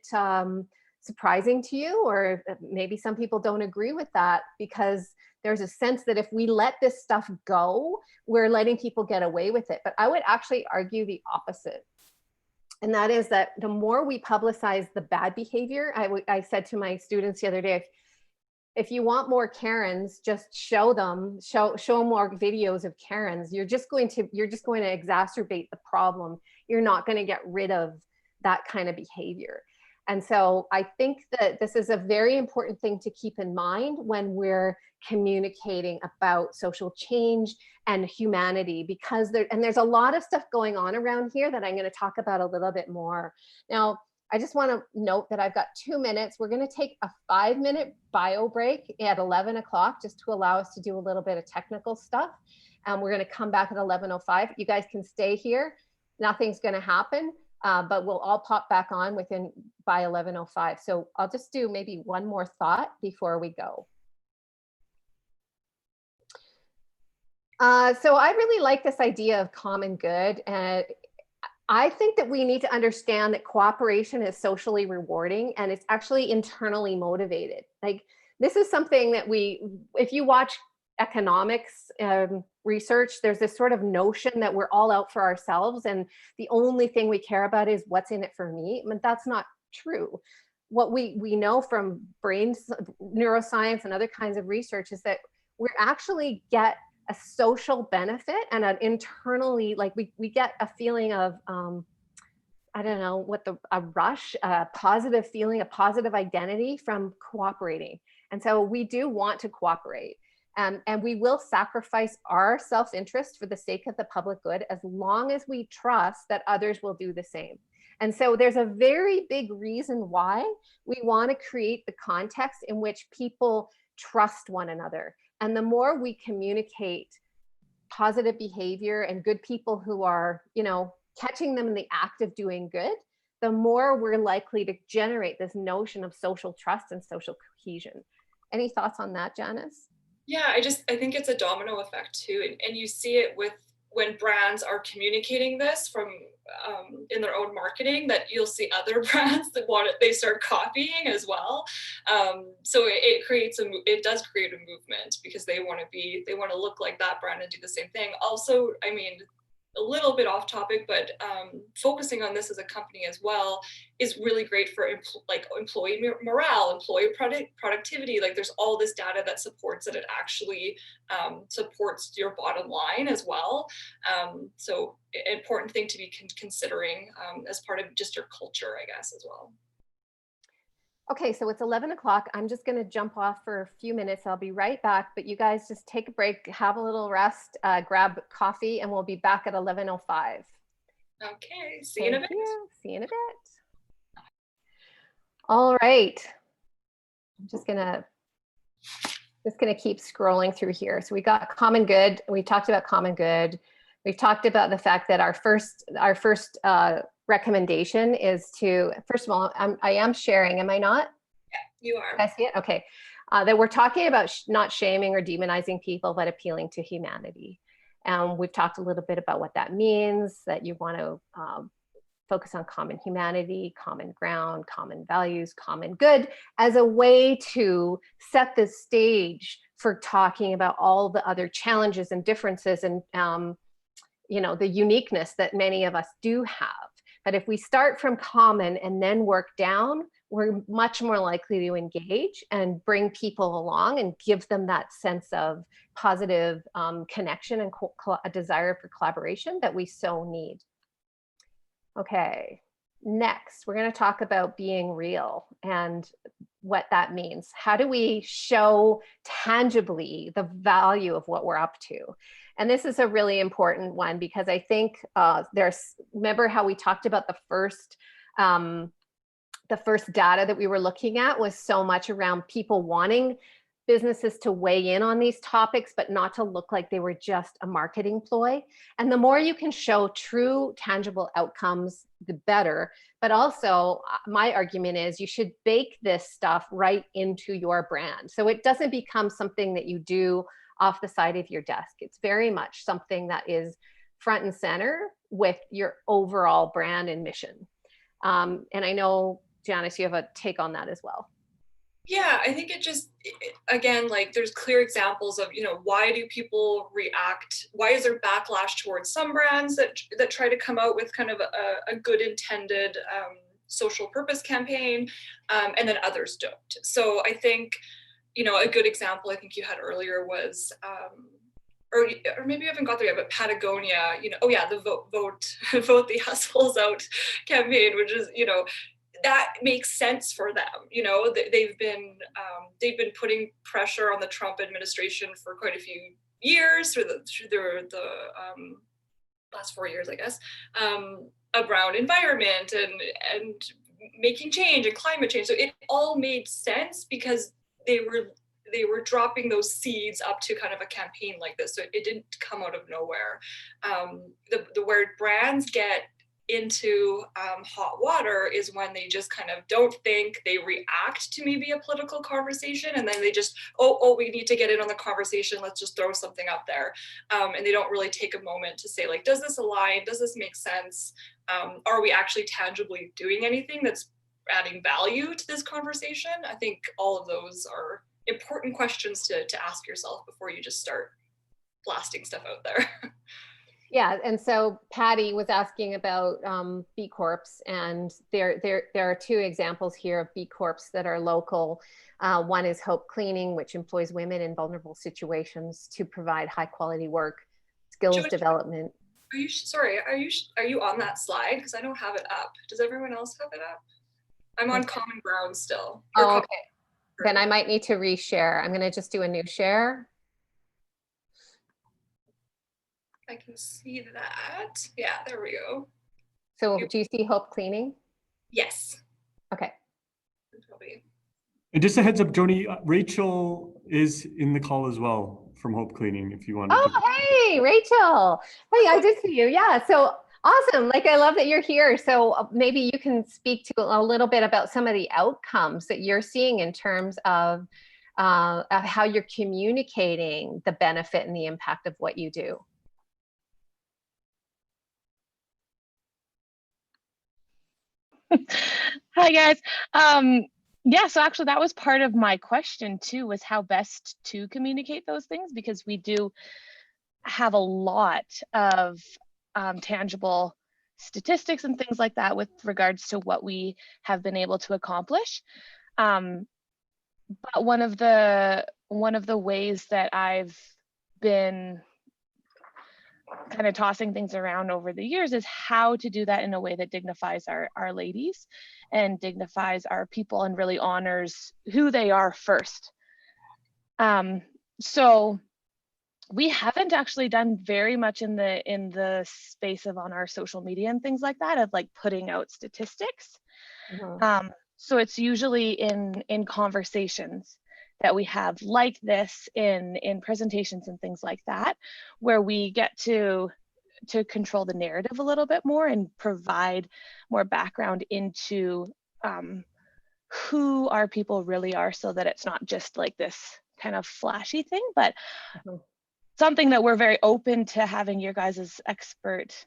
surprising to you, or maybe some people don't agree with that, because there's a sense that if we let this stuff go, we're letting people get away with it. But I would actually argue the opposite. And that is that the more we publicize the bad behavior, I said to my students the other day, if you want more Karens, just show more videos of Karens. You're just going to exacerbate the problem. You're not going to get rid of that kind of behavior. And so I think that this is a very important thing to keep in mind when we're communicating about social change and humanity, because there's a lot of stuff going on around here that I'm going to talk about a little bit more. Now, I just want to note that I've got 2 minutes. We're going to take a 5-minute bio break at 11 o'clock, just to allow us to do a little bit of technical stuff. We're going to come back at 11:05. You guys can stay here. Nothing's going to happen. But we'll all pop back on by 11:05. So I'll just do maybe one more thought before we go. So I really like this idea of common good. And I think that we need to understand that cooperation is socially rewarding, and it's actually internally motivated. Like, this is something that if you watch economics research, there's this sort of notion that we're all out for ourselves, and the only thing we care about is what's in it for me. I mean, that's not true. What we know from brain neuroscience and other kinds of research is that we actually get a social benefit, and an internally, like we get a feeling of I don't know a rush, a positive feeling, a positive identity from cooperating. And so we do want to cooperate. And we will sacrifice our self-interest for the sake of the public good as long as we trust that others will do the same. And so there's a very big reason why we want to create the context in which people trust one another. And the more we communicate positive behavior and good people who are, you know, catching them in the act of doing good, the more we're likely to generate this notion of social trust and social cohesion. Any thoughts on that, Janis? Yeah, I think it's a domino effect too. And you see it with when brands are communicating this from in their own marketing, that you'll see other brands that want it, they start copying as well. So it does create a movement because they want to look like that brand and do the same thing. Also, I mean, a little bit off topic, but focusing on this as a company as well is really great for employee morale, employee productivity. Like there's all this data that supports that it actually supports your bottom line as well. So important thing to be considering as part of just your culture, I guess, as well. Okay, so it's 11 o'clock. I'm just going to jump off for a few minutes. I'll be right back, but you guys just take a break, have a little rest, grab coffee, and we'll be back at 11:05. Okay, see you in a bit. See you in a bit. All right. I'm just gonna keep scrolling through here. So we got common good. We talked about common good. We've talked about the fact that our first recommendation is to, first of all, I am sharing, am I not? Yeah, you are. I see it? Okay. That we're talking about not shaming or demonizing people, but appealing to humanity. And we've talked a little bit about what that means, that you want to focus on common humanity, common ground, common values, common good, as a way to set the stage for talking about all the other challenges and differences and you know, the uniqueness that many of us do have. But if we start from common and then work down, we're much more likely to engage and bring people along and give them that sense of positive connection and a desire for collaboration that we so need. Okay, next, we're going to talk about being real and what that means. How do we show tangibly the value of what we're up to? And this is a really important one because I think remember how we talked about the first data that we were looking at was so much around people wanting businesses to weigh in on these topics, but not to look like they were just a marketing ploy. And the more you can show true, tangible outcomes, the better. But also, my argument is you should bake this stuff right into your brand. So it doesn't become something that you do off the side of your desk. It's very much something that is front and center with your overall brand and mission. And I know, Janis, you have a take on that as well. Yeah, I think again, like there's clear examples of, you know, why do people react? Why is there backlash towards some brands that try to come out with kind of a good intended social purpose campaign, and then others don't. So I think, you know, a good example I think you had earlier was, or maybe you haven't got there yet, but Patagonia, you know, oh yeah, the vote the assholes out campaign, which is, you know, that makes sense for them. You know, they've been putting pressure on the Trump administration for quite a few years through the last 4 years, I guess, around environment and making change and climate change. So it all made sense because they were dropping those seeds up to kind of a campaign like this. So it didn't come out of nowhere. The where brands get into hot water is when they just kind of don't think, they react to maybe a political conversation, and then they just, we need to get in on the conversation, let's just throw something up there. And they don't really take a moment to say, like, does this align? Does this make sense? Are we actually tangibly doing anything that's adding value to this conversation? I think all of those are important questions to ask yourself before you just start blasting stuff out there. Yeah, and so Patty was asking about B Corps, and there are two examples here of B Corps that are local. One is Hope Cleaning, which employs women in vulnerable situations to provide high quality work, skills Joni, development. Are you on that slide? Because I don't have it up. Does everyone else have it up? I'm on common ground still. Oh, okay. Then I might need to reshare. I'm going to just do a new share. I can see that. Yeah, there we go. So do you see Hope Cleaning? Yes. Okay. Probably. And just a heads up, Joni, Rachel is in the call as well from Hope Cleaning, if you wanted to. Hey, Rachel. Hey, I did see you. Yeah, so awesome. Like, I love that you're here. So maybe you can speak to a little bit about some of the outcomes that you're seeing in terms of how you're communicating the benefit and the impact of what you do. Hi guys. Yeah, so actually that was part of my question too, was how best to communicate those things, because we do have a lot of tangible statistics and things like that with regards to what we have been able to accomplish. But one of the ways that I've been kind of tossing things around over the years is how to do that in a way that dignifies our ladies and dignifies our people and really honors who they are first. So we haven't actually done very much in the space of on our social media and things like that, of like putting out statistics. Mm-hmm. So it's usually in conversations that we have like this, in presentations and things like that, where we get to control the narrative a little bit more and provide more background into who our people really are, so that it's not just like this kind of flashy thing, but something that we're very open to having your guys' expert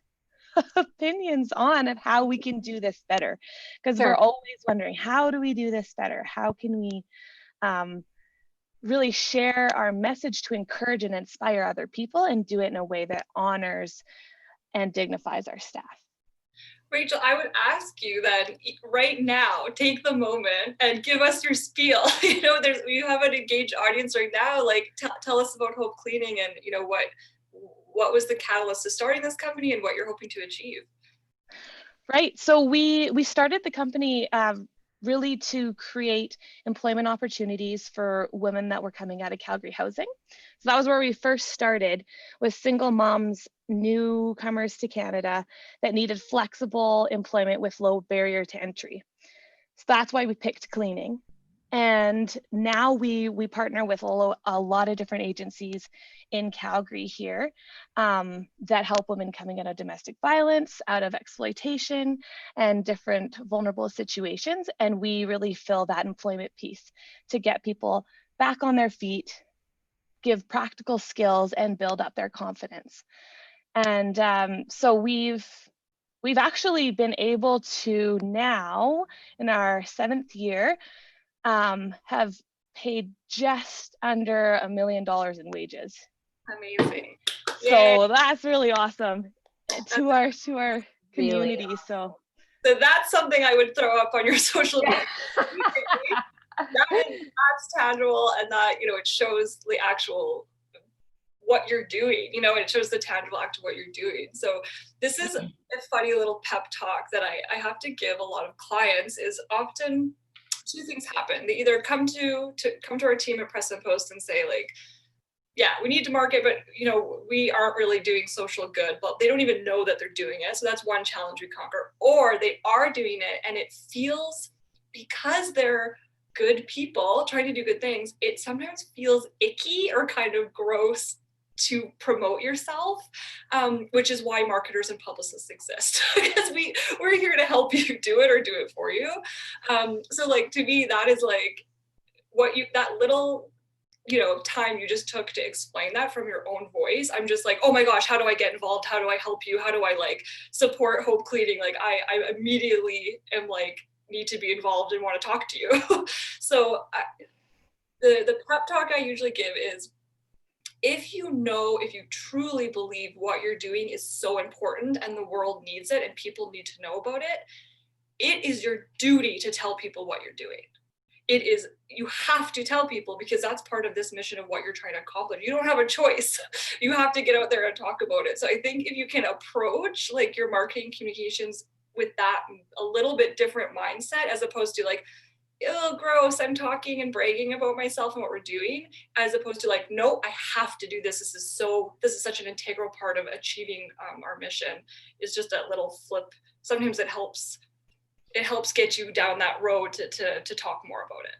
opinions on, and how we can do this better, because we're always wondering, how do we do this better? How can we really share our message to encourage and inspire other people, and do it in a way that honors and dignifies our staff? Rachel, I would ask you then, right now, take the moment and give us your spiel. You know, you have an engaged audience right now. Like, tell us about Hope Cleaning, and you know what was the catalyst to starting this company, and what you're hoping to achieve. Right. So we started the company really to create employment opportunities for women that were coming out of Calgary housing. So that was where we first started, with single moms, newcomers to Canada, that needed flexible employment with low barrier to entry. So that's why we picked cleaning. And now we partner with a lot of different agencies in Calgary here that help women coming out of domestic violence, out of exploitation, and different vulnerable situations. And we really fill that employment piece to get people back on their feet, give practical skills, and build up their confidence. And so we've actually been able to now, in our 7th year, have paid just under $1 million in wages. Amazing. So that's really awesome to our community. Really? So that's something I would throw up on your social media. That's tangible, and that, you know, it shows the actual what you're doing, you know, and it shows the tangible act of what you're doing. So this is a funny little pep talk that I have to give a lot of clients. Is often 2 things happen. They either come to our team at Press and Post and say, like, yeah, we need to market, but you know, we aren't really doing social good, but they don't even know that they're doing it. So that's one challenge we conquer. Or they are doing it, and it feels, because they're good people trying to do good things, it sometimes feels icky or kind of gross to promote yourself, which is why marketers and publicists exist, because we're here to help you do it, or do it for you. So like, to me, that is like that little, you know, time you just took to explain that from your own voice. I'm just like, oh my gosh, how do I get involved? How do I help you? How do I like support Hope Cleaning? Like I immediately am like, need to be involved and want to talk to you. So the pep talk I usually give is, if you truly believe what you're doing is so important and the world needs it and people need to know about it, it is your duty to tell people what you're doing. You have to tell people, because that's part of this mission of what you're trying to accomplish. You don't have a choice. You have to get out there and talk about it. So I think if you can approach like your marketing communications with that a little bit different mindset, as opposed to like, oh, gross, I'm talking and bragging about myself and what we're doing, as opposed to like, no, I have to do this. This is such an integral part of achieving our mission. It's just that little flip. Sometimes it helps get you down that road to talk more about it.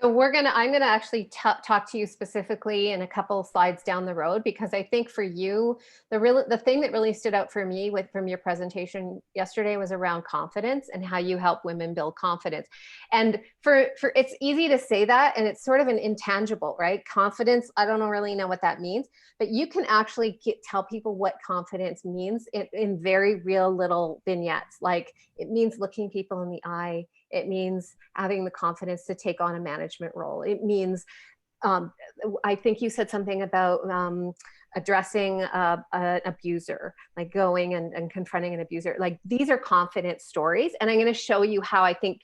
So I'm gonna actually talk to you specifically in a couple of slides down the road, because I think for you, the thing that really stood out for me from your presentation yesterday was around confidence and how you help women build confidence. And for it's easy to say that, and it's sort of an intangible, right? Confidence, I don't really know what that means, but you can actually tell people what confidence means in very real little vignettes. Like, it means looking people in the eye. It means having the confidence to take on a management role. It means, I think you said something about addressing an abuser, like going and confronting an abuser. Like, these are confident stories. And I'm going to show you how I think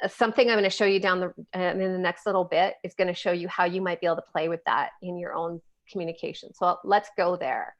something I'm going to show you down in the next little bit is going to show you how you might be able to play with that in your own communication. So let's go there.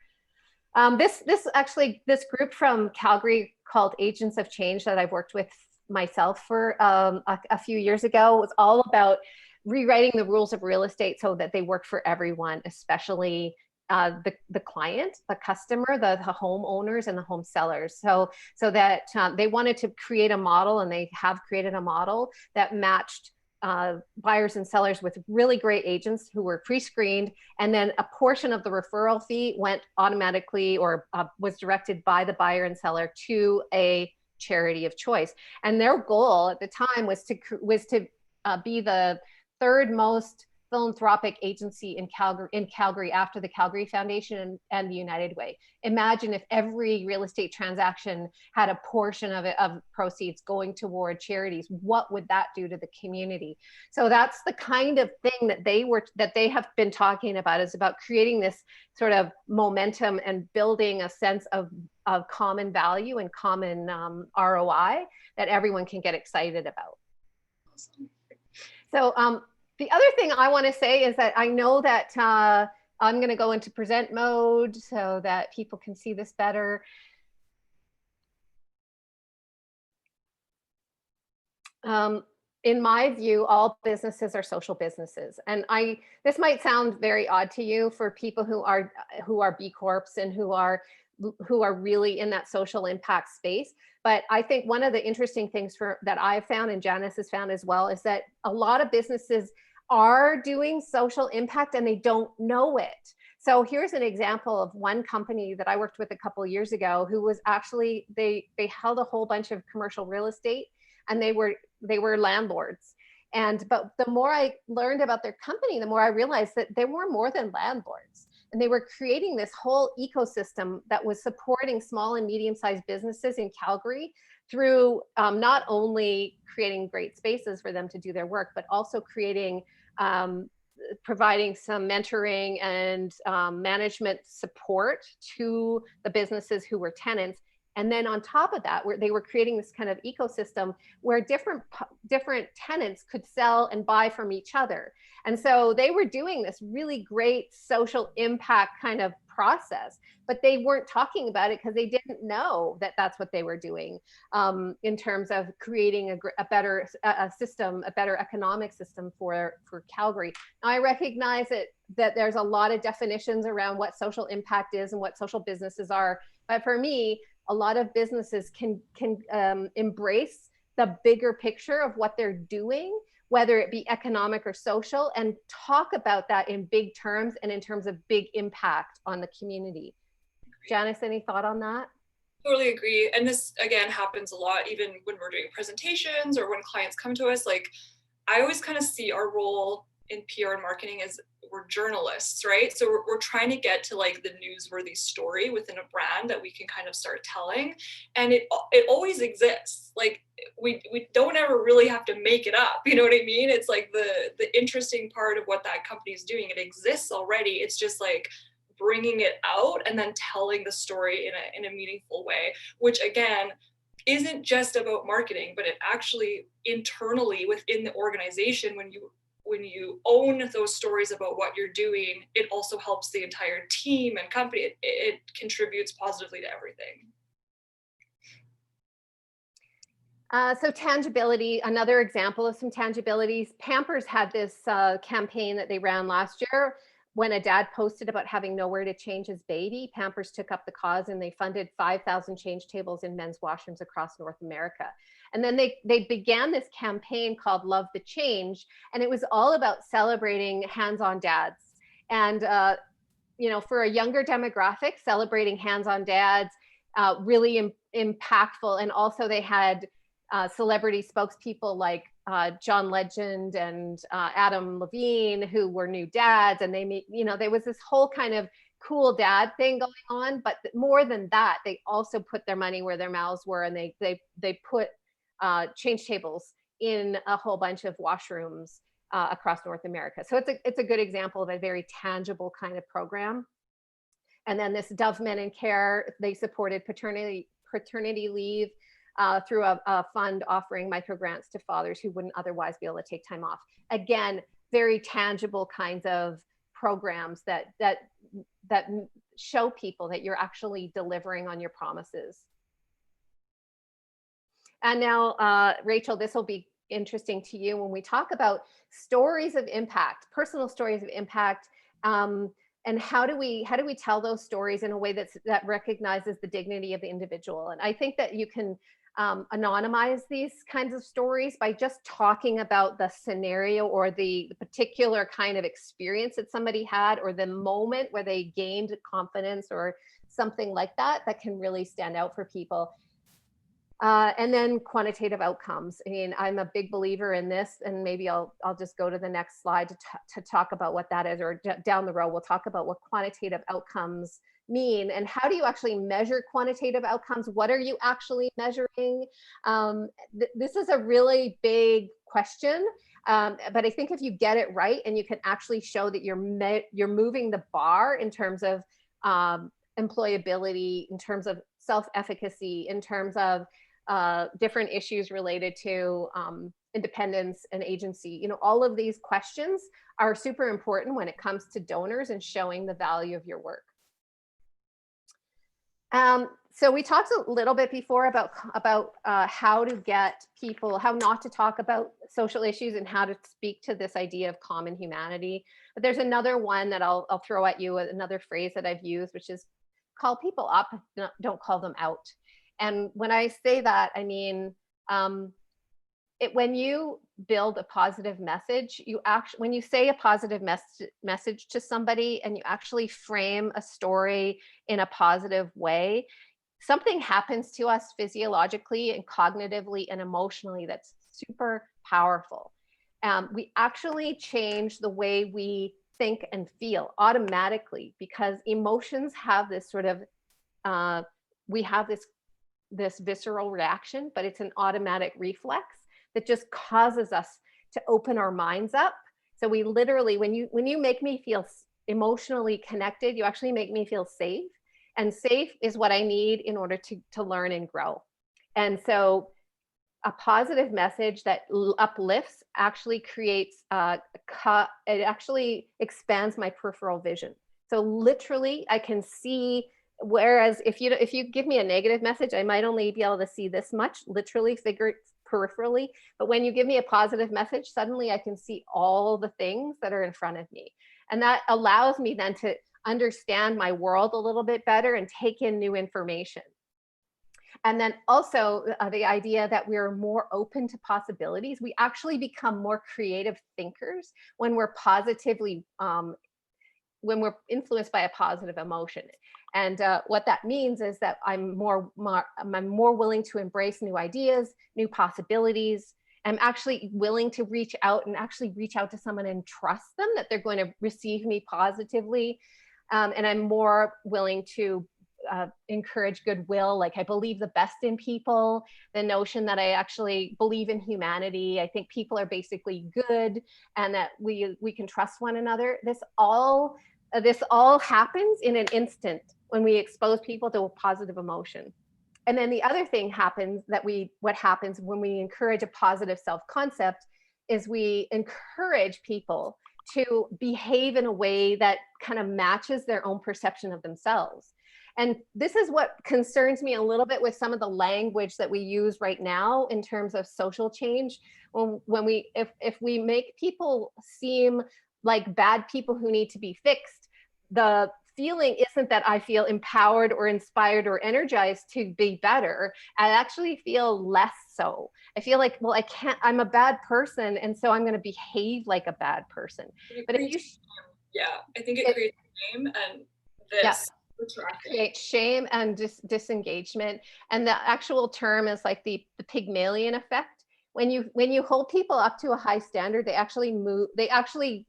This group from Calgary called Agents of Change that I've worked with myself for a few years ago was all about rewriting the rules of real estate so that they work for everyone, especially the client, the customer, the homeowners and the home sellers. So that they wanted to create a model, and they have created a model that matched buyers and sellers with really great agents who were pre-screened, and then a portion of the referral fee went automatically or was directed by the buyer and seller to a charity of choice. And their goal at the time was to be the third most philanthropic agency in Calgary after the Calgary Foundation and the United Way. Imagine if every real estate transaction had a portion of proceeds going toward charities. What would that do to the community? So that's the kind of thing that they have been talking about, is about creating this sort of momentum and building a sense of common value and common ROI that everyone can get excited about. So the other thing I want to say is that I know that I'm going to go into present mode so that people can see this better. In my view, all businesses are social businesses. And this might sound very odd to you for people who are B Corps and who are really in that social impact space. But I think one of the interesting things that I've found, and Janis has found as well, is that a lot of businesses are doing social impact and they don't know it. So here's an example of one company that I worked with a couple of years ago, who was actually, they held a whole bunch of commercial real estate, and they were landlords. But the more I learned about their company, the more I realized that they were more than landlords. And they were creating this whole ecosystem that was supporting small and medium-sized businesses in Calgary through not only creating great spaces for them to do their work, but also providing some mentoring and management support to the businesses who were tenants. And then on top of that, they were creating this kind of ecosystem where different tenants could sell and buy from each other. And so they were doing this really great social impact kind of process, but they weren't talking about it because they didn't know that that's what they were doing in terms of creating a better system, a better economic system for Calgary. Now, I recognize that there's a lot of definitions around what social impact is and what social businesses are. But for me, a lot of businesses can embrace the bigger picture of what they're doing, whether it be economic or social, and talk about that in big terms and in terms of big impact on the community. Janis, any thought on that? Totally agree. And this, again, happens a lot, even when we're doing presentations or when clients come to us. Like, I always kind of see our role in PR and marketing as we're journalists, right? So we're trying to get to like the newsworthy story within a brand that we can kind of start telling. And it always exists. Like, we don't ever really have to make it up. You know what I mean? It's like the interesting part of what that company is doing. It exists already. It's just like bringing it out and then telling the story in a meaningful way, which again, isn't just about marketing, but it actually internally within the organization, when you own those stories about what you're doing, it also helps the entire team and company. It contributes positively to everything. So tangibility, another example of some tangibilities. Pampers had this campaign that they ran last year when a dad posted about having nowhere to change his baby. Pampers took up the cause and they funded 5,000 change tables in men's washrooms across North America. And then they began this campaign called Love the Change. And it was all about celebrating hands-on dads. And, you know, for a younger demographic, celebrating hands-on dads, really impactful. And also they had celebrity spokespeople like John Legend and Adam Levine, who were new dads, and they made, you know, there was this whole kind of cool dad thing going on. But more than that, they also put their money where their mouths were, and they put change tables in a whole bunch of washrooms across North America. So it's a good example of a very tangible kind of program. And then this Dove Men in Care, they supported paternity leave through a fund offering micro grants to fathers who wouldn't otherwise be able to take time off. Again, very tangible kinds of programs that show people that you're actually delivering on your promises. And now, Rachel, this will be interesting to you when we talk about stories of impact, personal stories of impact. And how do we tell those stories in a way that recognizes the dignity of the individual? And I think that you can anonymize these kinds of stories by just talking about the scenario or the particular kind of experience that somebody had, or the moment where they gained confidence or something like that, that can really stand out for people. And then quantitative outcomes. I mean, I'm a big believer in this, and maybe I'll just go to the next slide to talk about what that is, or down the road, we'll talk about what quantitative outcomes mean and how do you actually measure quantitative outcomes? What are you actually measuring? This is a really big question, but I think if you get it right and you can actually show that you're moving the bar in terms of employability, in terms of self-efficacy, in terms of different issues related to independence and agency. You know, all of these questions are super important when it comes to donors and showing the value of your work. So we talked a little bit before about how to get people, how not to talk about social issues and how to speak to this idea of common humanity. But there's another one that I'll throw at you, another phrase that I've used, which is call people up, don't call them out. And when I say that, I mean, when you build a positive message, when you say a positive message to somebody and you actually frame a story in a positive way, something happens to us physiologically and cognitively and emotionally that's super powerful. We actually change the way we think and feel automatically, because emotions have this sort of, we have this visceral reaction, but it's an automatic reflex that just causes us to open our minds up. So we literally, when you make me feel emotionally connected, you actually make me feel safe. And safe is what I need in order to learn and grow. And so a positive message that uplifts actually creates, it actually expands my peripheral vision. So literally I can see, whereas if you give me a negative message, I might only be able to see this much, literally, peripherally. But when you give me a positive message, suddenly I can see all the things that are in front of me. And that allows me then to understand my world a little bit better and take in new information. And then also the idea that we're more open to possibilities. We actually become more creative thinkers when we're positively, when we're influenced by a positive emotion. And what that means is that I'm more willing to embrace new ideas, new possibilities. I'm actually willing to reach out to someone and trust them that they're going to receive me positively. And I'm more willing to encourage goodwill. Like, I believe the best in people, the notion that I actually believe in humanity. I think people are basically good and that we can trust one another. This all happens in an instant when we expose people to a positive emotion. And then the other thing happens what happens when we encourage a positive self-concept is we encourage people to behave in a way that kind of matches their own perception of themselves. And this is what concerns me a little bit with some of the language that we use right now in terms of social change. If we make people seem like bad people who need to be fixed, the feeling isn't that I feel empowered or inspired or energized to be better. I actually feel less so. I feel like, well, I'm a bad person, and so I'm going to behave like a bad person. But if you, I think it creates shame and this. Create shame and disengagement. And the actual term is like the Pygmalion effect. When you hold people up to a high standard, they actually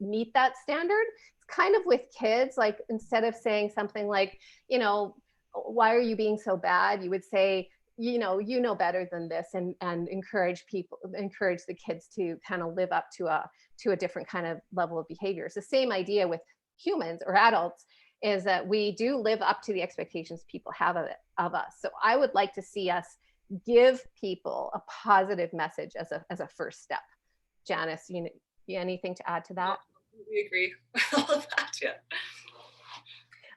meet that standard. It's kind of with kids, like instead of saying something like, you know, why are you being so bad? You would say, you know better than this, and encourage the kids to kind of live up to a different kind of level of behavior. It's the same idea with humans or adults, is that we do live up to the expectations people have of us. So I would like to see us give people a positive message as a first step. Janis, you anything to add to that? We agree with all of that, yeah.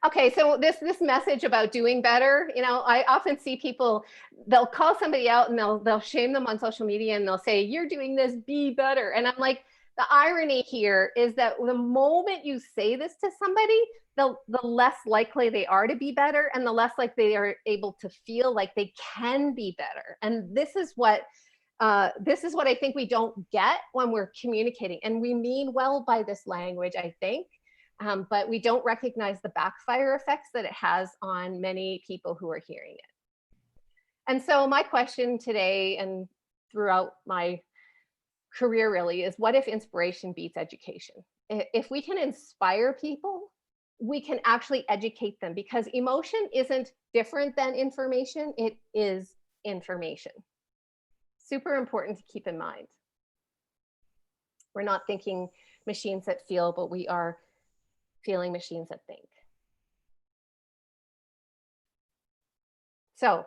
Okay, so this message about doing better, you know, I often see people, they'll call somebody out and they'll shame them on social media, and they'll say, you're doing this, be better. And I'm like, the irony here is that the moment you say this to somebody, the less likely they are to be better, and the less likely they are able to feel like they can be better. And this is what I think we don't get when we're communicating. And we mean well by this language, I think, but we don't recognize the backfire effects that it has on many people who are hearing it. And so my question today and throughout my career really is, what if inspiration beats education? If we can inspire people, we can actually educate them, because emotion isn't different than information. It is information. Super important to keep in mind. We're not thinking machines that feel, but we are feeling machines that think. So,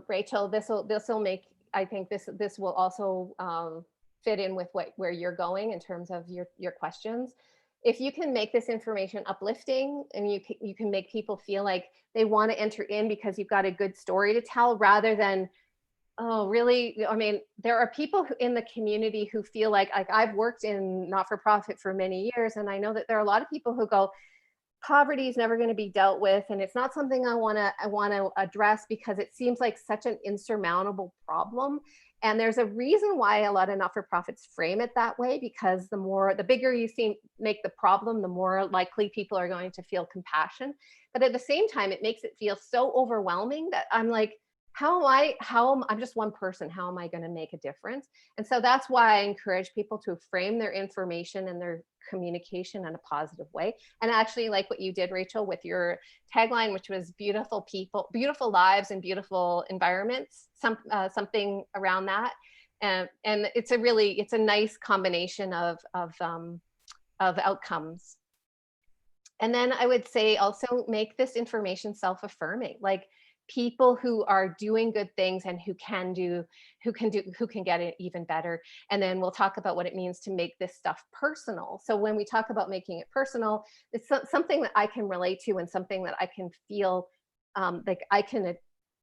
Rachel, this will make, I think this will also fit in with where you're going in terms of your questions. If you can make this information uplifting, and you can make people feel like they want to enter in because you've got a good story to tell, rather than, oh, really? I mean, there are people in the community who feel like I've worked in not-for-profit for many years, and I know that there are a lot of people who go, poverty is never going to be dealt with, and it's not something I want to address because it seems like such an insurmountable problem. And there's a reason why a lot of not-for-profits frame it that way, because the bigger you make the problem, the more likely people are going to feel compassion. But at the same time, it makes it feel so overwhelming that I'm like, I'm just one person. How am I going to make a difference? And so that's why I encourage people to frame their information and their communication in a positive way. And actually, like what you did, Rachel, with your tagline, which was beautiful people, beautiful lives, and beautiful environments, something around that. And it's a nice combination of outcomes. And then I would say also make this information self-affirming, like people who are doing good things and who can get it even better. And then we'll talk about what it means to make this stuff personal. So when we talk about making it personal, it's something that I can relate to, and something that I can feel like I can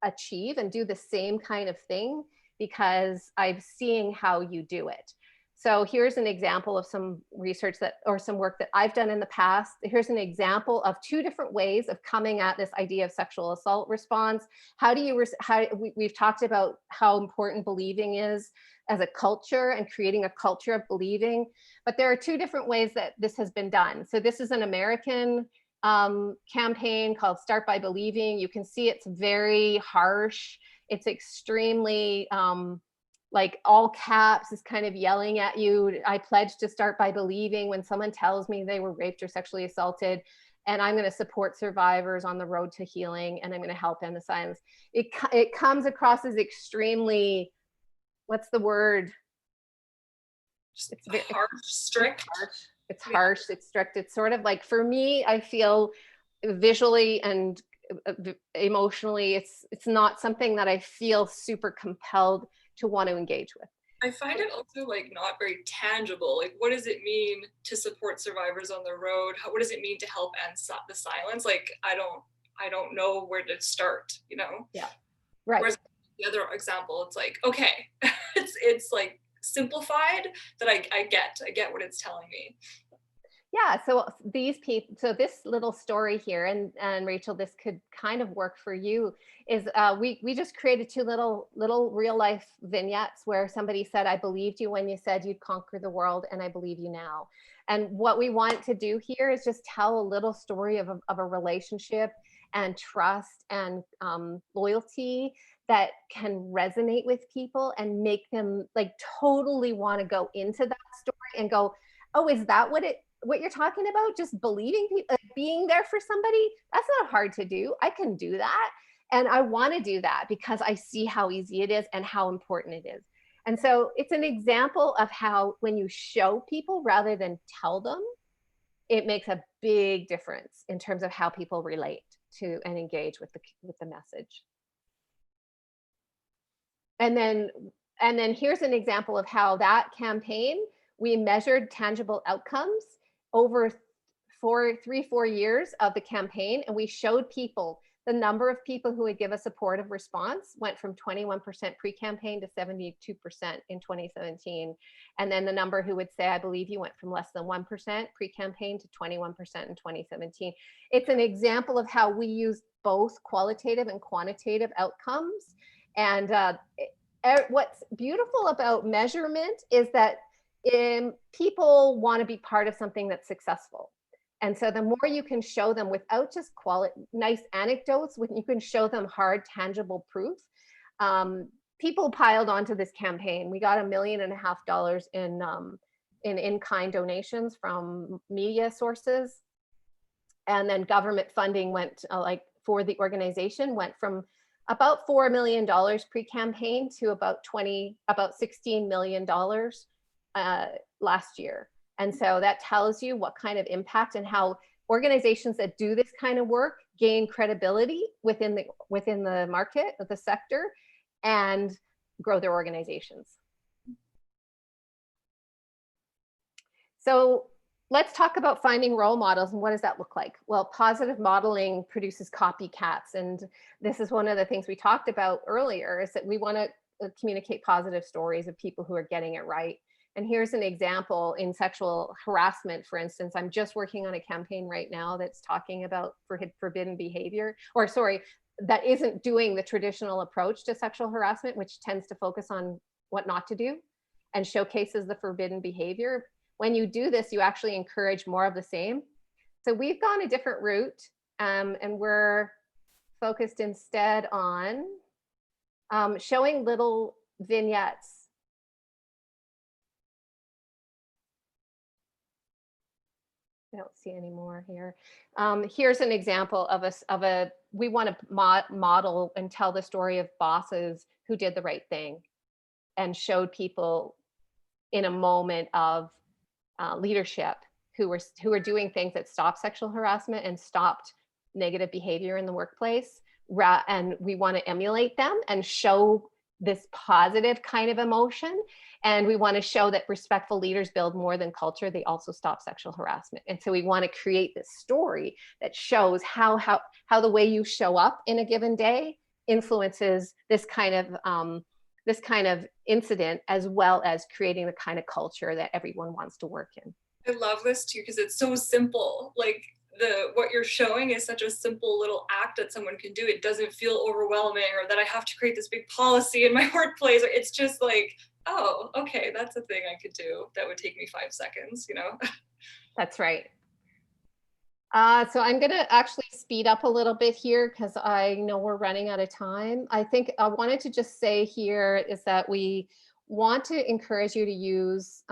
achieve and do the same kind of thing because I'm seeing how you do it. So here's an example of some research or some work that I've done in the past. Here's an example of 2 different ways of coming at this idea of sexual assault response. We've talked about how important believing is as a culture and creating a culture of believing, but there are 2 different ways that this has been done. So this is an American campaign called Start by Believing. You can see it's very harsh. It's extremely, like all caps, is kind of yelling at you. I pledge to start by believing when someone tells me they were raped or sexually assaulted, and I'm going to support survivors on the road to healing, and I'm going to help end the silence. It comes across as extremely, what's the word? It's harsh, strict. It's harsh, it's strict. It's sort of like, for me, I feel visually and emotionally, it's not something that I feel super compelled to want to engage with. I find it also like not very tangible. Like, what does it mean to support survivors on the road? What does it mean to help end the silence? Like, I don't know where to start, you know? Yeah, right. Whereas the other example, it's like, okay, it's like simplified that I get what it's telling me. Yeah, so these people, so this little story here, and Rachel, this could kind of work for you, is we just created two little real life vignettes where somebody said, I believed you when you said you'd conquer the world, and I believe you now. And what we want to do here is just tell a little story of a relationship and trust and loyalty that can resonate with people and make them like totally want to go into that story and go, oh, is that what you're talking about? Just believing people, being there for somebody, that's not hard to do. I can do that. And I want to do that because I see how easy it is and how important it is. And so it's an example of how when you show people rather than tell them, it makes a big difference in terms of how people relate to and engage with the message. And then here's an example of how that campaign, we measured tangible outcomes over 4 years of the campaign, and we showed people the number of people who would give a supportive response went from 21% pre-campaign to 72% in 2017. And then the number who would say, I believe you, went from less than 1% pre-campaign to 21% in 2017. It's an example of how we use both qualitative and quantitative outcomes. And what's beautiful about measurement is that people want to be part of something that's successful. And so the more you can show them without just nice anecdotes, when you can show them hard, tangible proof, people piled onto this campaign. We got $1.5 million in in-kind donations from media sources. And then government funding went for the organization went from about $4 million pre-campaign to about $16 million last year. And so that tells you what kind of impact and how organizations that do this kind of work gain credibility within the market, of the sector, and grow their organizations. So let's talk about finding role models, and what does that look like? Well, positive modeling produces copycats. And this is one of the things we talked about earlier, is that we want to communicate positive stories of people who are getting it right. And here's an example in sexual harassment, for instance. I'm just working on a campaign right now that's talking about forbidden behavior, or sorry, that isn't doing the traditional approach to sexual harassment, which tends to focus on what not to do and showcases the forbidden behavior. When you do this, you actually encourage more of the same. So we've gone a different route, and we're focused instead on showing little vignettes. I don't see any more here. Here's an example of we want to model and tell the story of bosses who did the right thing and showed people in a moment of leadership who were doing things that stopped sexual harassment and stopped negative behavior in the workplace. And we want to emulate them and show this positive kind of emotion. And we want to show that respectful leaders build more than culture. They also stop sexual harassment. And so we want to create this story that shows how the way you show up in a given day influences this kind of incident, as well as creating the kind of culture that everyone wants to work in. I love this too, because it's so simple. Like, what you're showing is such a simple little act that someone can do. It doesn't feel overwhelming, or that I have to create this big policy in my workplace. It's just like, oh, okay, that's a thing I could do that would take me 5 seconds, you know? That's right. So I'm going to actually speed up a little bit here because I know we're running out of time. I think I wanted to just say here is that we want to encourage you to use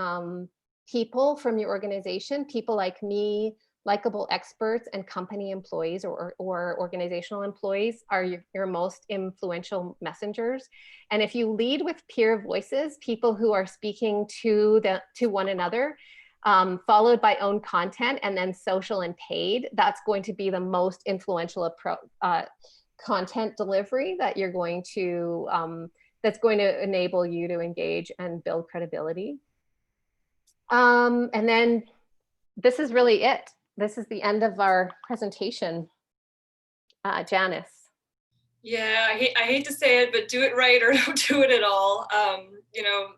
people from your organization, people like me, likable experts, and company employees or organizational employees are your most influential messengers. And if you lead with peer voices, people who are speaking to one another, followed by own content, and then social and paid, that's going to be the most influential content delivery that you're going to that's going to enable you to engage and build credibility. And then this is really it. This is the end of our presentation. Janis. Yeah, I hate to say it, but do it right or don't do it at all. You know,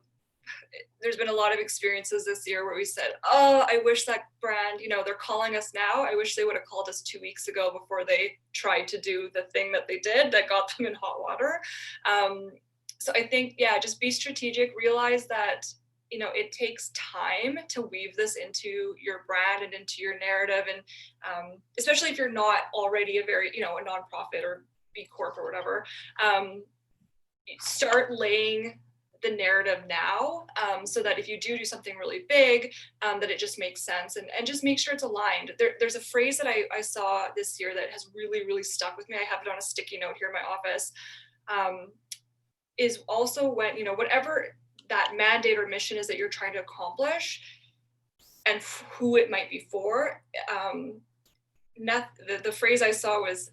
there's been a lot of experiences this year where we said, oh, I wish that brand, you know, they're calling us now. I wish they would have called us 2 weeks ago before they tried to do the thing that they did that got them in hot water. So I think, yeah, just be strategic, realize that, you know, it takes time to weave this into your brand and into your narrative. And especially if you're not already a very, you know, a nonprofit or B Corp or whatever, start laying the narrative now, so that if you do something really big, that it just makes sense, and just make sure it's aligned. There's a phrase that I saw this year that has really stuck with me. I have it on a sticky note here in my office, is also when, you know, whatever that mandate or mission is that you're trying to accomplish and who it might be for, the phrase I saw was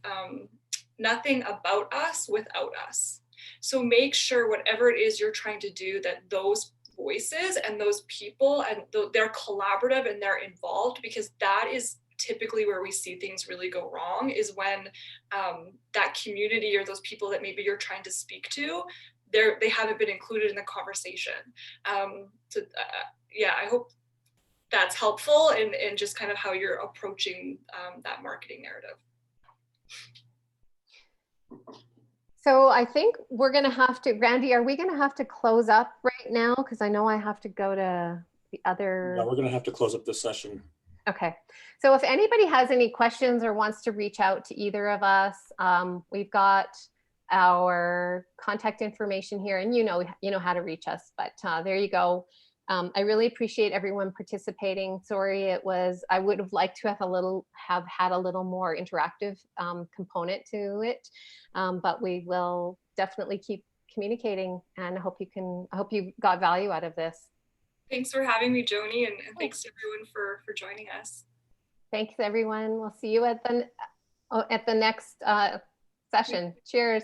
nothing about us without us. So make sure whatever it is you're trying to do, that those voices and those people, and they're collaborative and they're involved, because that is typically where we see things really go wrong, is when that community or those people that maybe you're trying to speak to, they haven't been included in the conversation. Yeah, I hope that's helpful in just kind of how you're approaching that marketing narrative. So I think we're going to have to, Randy, are we going to have to close up right now? Because I know I have to go to the other. Yeah, we're going to have to close up this session. Okay. So if anybody has any questions or wants to reach out to either of us, we've got our contact information here, and you know how to reach us, but there you go. I really appreciate everyone participating. Sorry, I would have liked to have had a little more interactive component to it, but we will definitely keep communicating, and I hope you got value out of this. Thanks for having me, Joni, and thanks to everyone for joining us. Thanks, everyone. We'll see you at the next session. Cheers.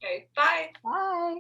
Okay, bye. Bye.